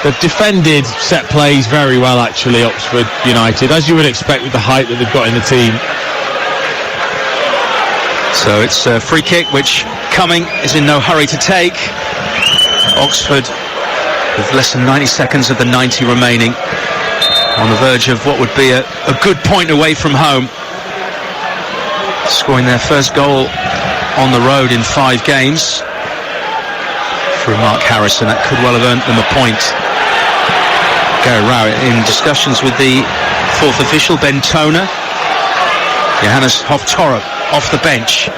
They've defended set plays very well, actually, Oxford United, as you would expect with the height that they've got in the team. So it's a free kick, which Cumming is in no hurry to take. Oxford, with less than 90 seconds of the 90 remaining, on the verge of what would be a good point away from home. Scoring their first goal on the road in 5 games. Through Mark Harrison, that could well have earned them a point. Gary Rowett in discussions with the fourth official, Ben Toner. Johannes Hoftorp off the bench,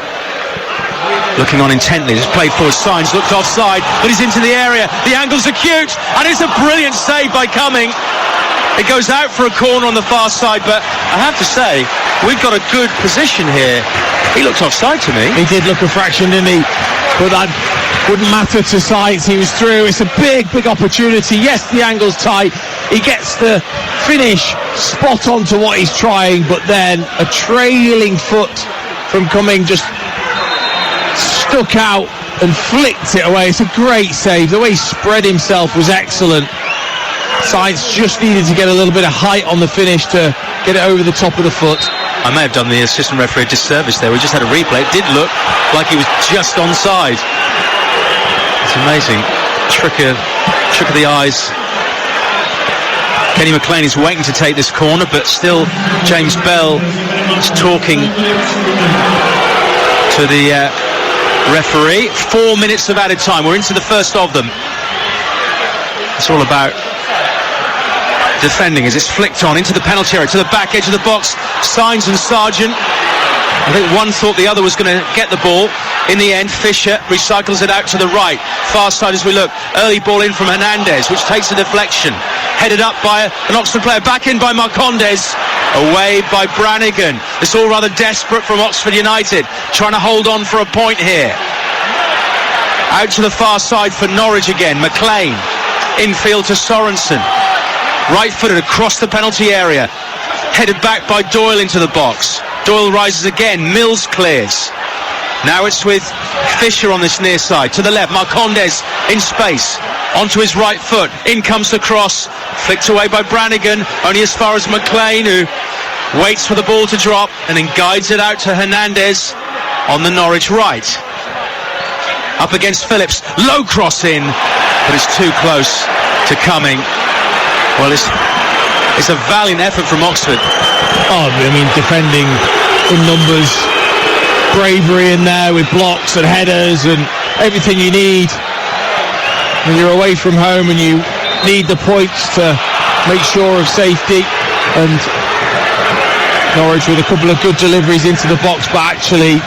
looking on intently. Just played forward, Sainz looked offside, but he's into the area. The angle's acute, and it's a brilliant save by Cumming. It goes out for a corner on the far side, but I have to say, we've got a good position here. He looked offside to me. He did look a fraction, didn't he? But that wouldn't matter to Sainz. He was through. It's a big opportunity. Yes, the angle's tight. He gets the finish spot on to what he's trying, but then a trailing foot from Cumming just stuck out and flicked it away. It's a great save. The way he spread himself was excellent. Sainz just needed to get a little bit of height on the finish to get it over the top of the foot. I may have done the assistant referee a disservice there. We just had a replay. It did look like he was just onside. It's amazing. Trick of the eyes. Kenny McLean is waiting to take this corner, but still James Bell is talking to the referee. 4 minutes of added time. We're into the first of them. It's all about defending as it's flicked on into the penalty area, to the back edge of the box. Signs and Sargent. I think one thought the other was going to get the ball. In the end, Fisher recycles it out to the right. Far side as we look. Early ball in from Hernandez, which takes a deflection. Headed up by an Oxford player. Back in by Marcondes. Away by Brannigan. It's all rather desperate from Oxford United. Trying to hold on for a point here. Out to the far side for Norwich again. McLean. Infield to Sorensen. Right-footed across the penalty area. Headed back by Doyle into the box. Doyle rises again. Mills clears. Now it's with Fisher on this near side. To the left, Marcondes in space. Onto his right foot. In comes the cross. Flicked away by Brannigan. Only as far as McLean, who waits for the ball to drop and then guides it out to Hernandez on the Norwich right. Up against Phillips. Low cross in, but it's too close to coming. Well, it's a valiant effort from Oxford. Oh, I mean, defending in numbers, bravery in there with blocks and headers and everything you need. When you're away from home and you need the points to make sure of safety, and Norwich with a couple of good deliveries into the box, but actually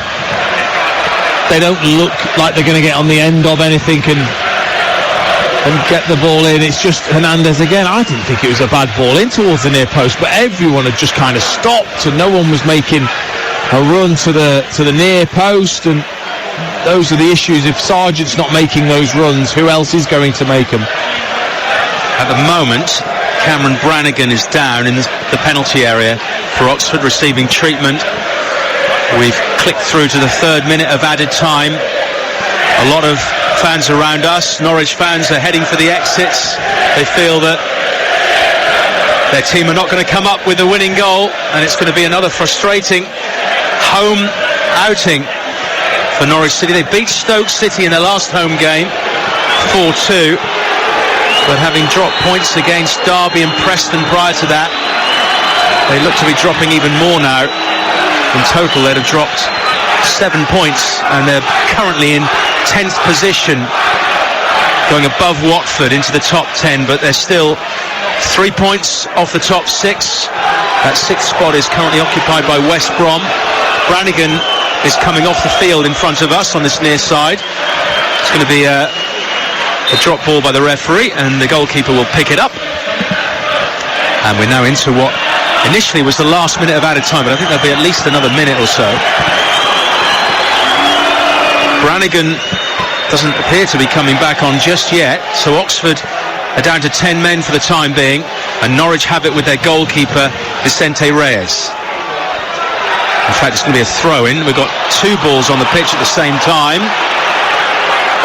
they don't look like they're going to get on the end of anything and get the ball in. It's just Hernandez again. I didn't think it was a bad ball in towards the near post, but everyone had just kind of stopped and no one was making a run to the near post, and those are the issues. If Sargent's not making those runs, who else is going to make them? At the moment, Cameron Brannigan is down in the penalty area for Oxford, receiving treatment. We've clicked through to the 3rd minute of added time. A lot of fans around us, Norwich fans, are heading for the exits. They feel that their team are not going to come up with the winning goal, and it's going to be another frustrating home outing for Norwich City. They beat Stoke City in their last home game 4-2, but having dropped points against Derby and Preston prior to that, they look to be dropping even more now. In total, they'd have dropped 7 points, and they're currently in 10th position, going above Watford into the top 10, but they're still 3 points off the top 6. That 6th spot is currently occupied by West Brom. Brannigan is coming off the field in front of us on this near side. It's going to be a drop ball by the referee, and the goalkeeper will pick it up. And we're now into what initially was the last minute of added time, but I think there'll be at least another minute or so. Brannigan doesn't appear to be coming back on just yet, so Oxford are down to 10 men for the time being, and Norwich have it with their goalkeeper Vicente Reyes. In fact, it's going to be a throw-in. We've got 2 balls on the pitch at the same time.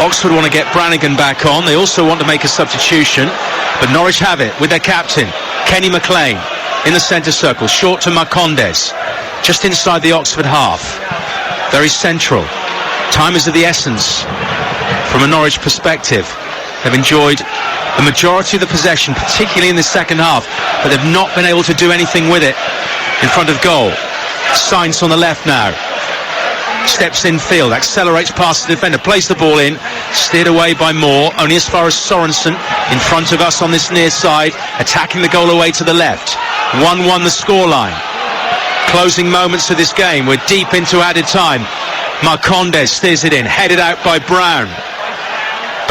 Oxford want to get Brannigan back on. They also want to make a substitution, but Norwich have it with their captain, Kenny McLean, in the centre circle, short to Marcondes, just inside the Oxford half. Very central. Time is of the essence from a Norwich perspective. They've enjoyed the majority of the possession, particularly in the second half, but they've not been able to do anything with it in front of goal. Sainz on the left now. Steps in field, accelerates past the defender, plays the ball in, steered away by Moore, only as far as Sorensen in front of us on this near side, attacking the goal away to the left. 1-1 the scoreline. Closing moments of this game. We're deep into added time. Marcondes steers it in, headed out by Brown.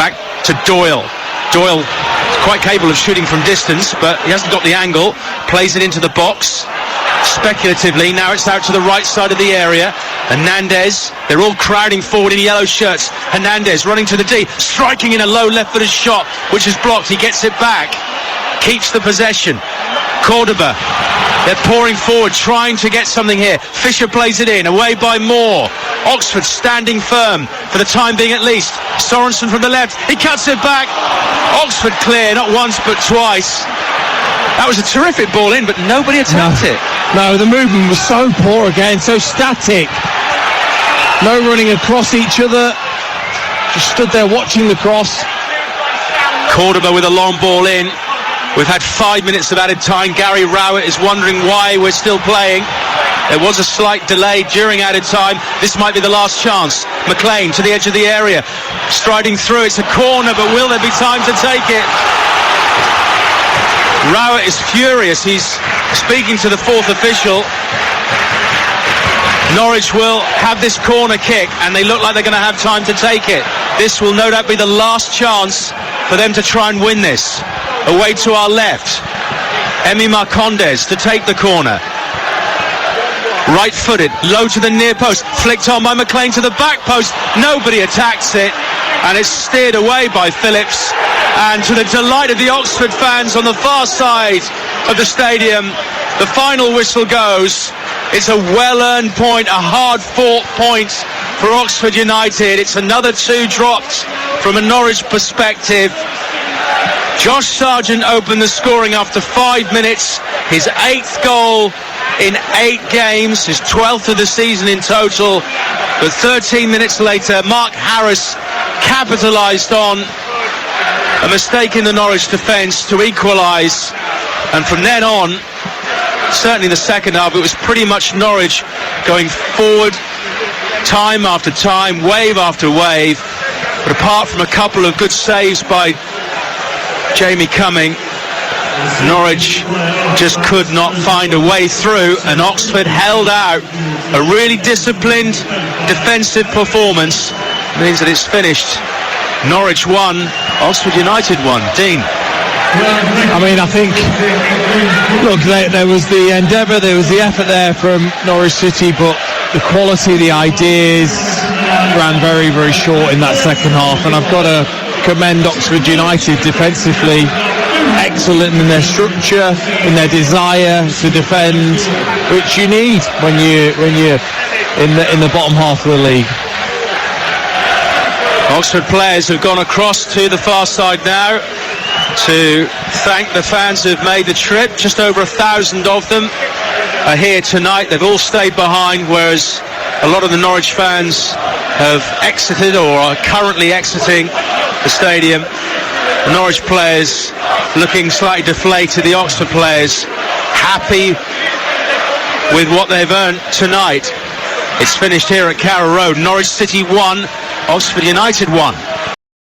Back to Doyle. Doyle is quite capable of shooting from distance, but he hasn't got the angle. Plays it into the box. Speculatively, now it's out to the right side of the area. Hernandez, they're all crowding forward in yellow shirts. Hernandez running to the D, striking in a low left-footed shot, which is blocked. He gets it back, keeps the possession. Cordoba, they're pouring forward, trying to get something here. Fisher plays it in, away by Moore. Oxford standing firm, for the time being at least. Sorensen from the left, he cuts it back. Oxford clear, not once but twice. That was a terrific ball in, but nobody attacked it. No, the movement was so poor again, so static. No running across each other. Just stood there watching the cross. Cordoba with a long ball in. We've had 5 minutes of added time. Gary Rowett is wondering why we're still playing. There was a slight delay during added time. This might be the last chance. McLean to the edge of the area, striding through. It's a corner, but will there be time to take it? Rowett is furious. He's speaking to the fourth official. Norwich will have this corner kick, and they look like they're going to have time to take it. This will no doubt be the last chance for them to try and win this. Away to our left, Emi Marcondes to take the corner. Right-footed, low to the near post, flicked on by McLean to the back post. Nobody attacks it, and it's steered away by Phillips. And to the delight of the Oxford fans on the far side of the stadium, the final whistle goes. It's a well-earned point, a hard-fought point for Oxford United. It's another 2 dropped from a Norwich perspective. Josh Sargent opened the scoring after 5 minutes. His 8th goal in 8 games, his 12th of the season in total. But 13 minutes later, Mark Harris capitalised on a mistake in the Norwich defence to equalise. And from then on, certainly the second half, it was pretty much Norwich going forward time after time, wave after wave. But apart from a couple of good saves by Jamie Cumming, Norwich just could not find a way through, and Oxford held out. A really disciplined defensive performance means that it's finished Norwich 1, Oxford United 1. Dean. I mean, I think, look, there was the endeavour, there was the effort there from Norwich City, but the quality, the ideas ran very, very short in that second half. And I've got to commend Oxford United defensively. Excellent in their structure, in their desire to defend, which you need when you're in the bottom half of the league. Oxford players have gone across to the far side now to thank the fans who've made the trip. Just over 1,000 of them are here tonight. They've all stayed behind, whereas a lot of the Norwich fans have exited or are currently exiting the stadium. The Norwich players looking slightly deflated, the Oxford players happy with what they've earned tonight. It's finished here at Carrow Road. Norwich City 1, Oxford United 1.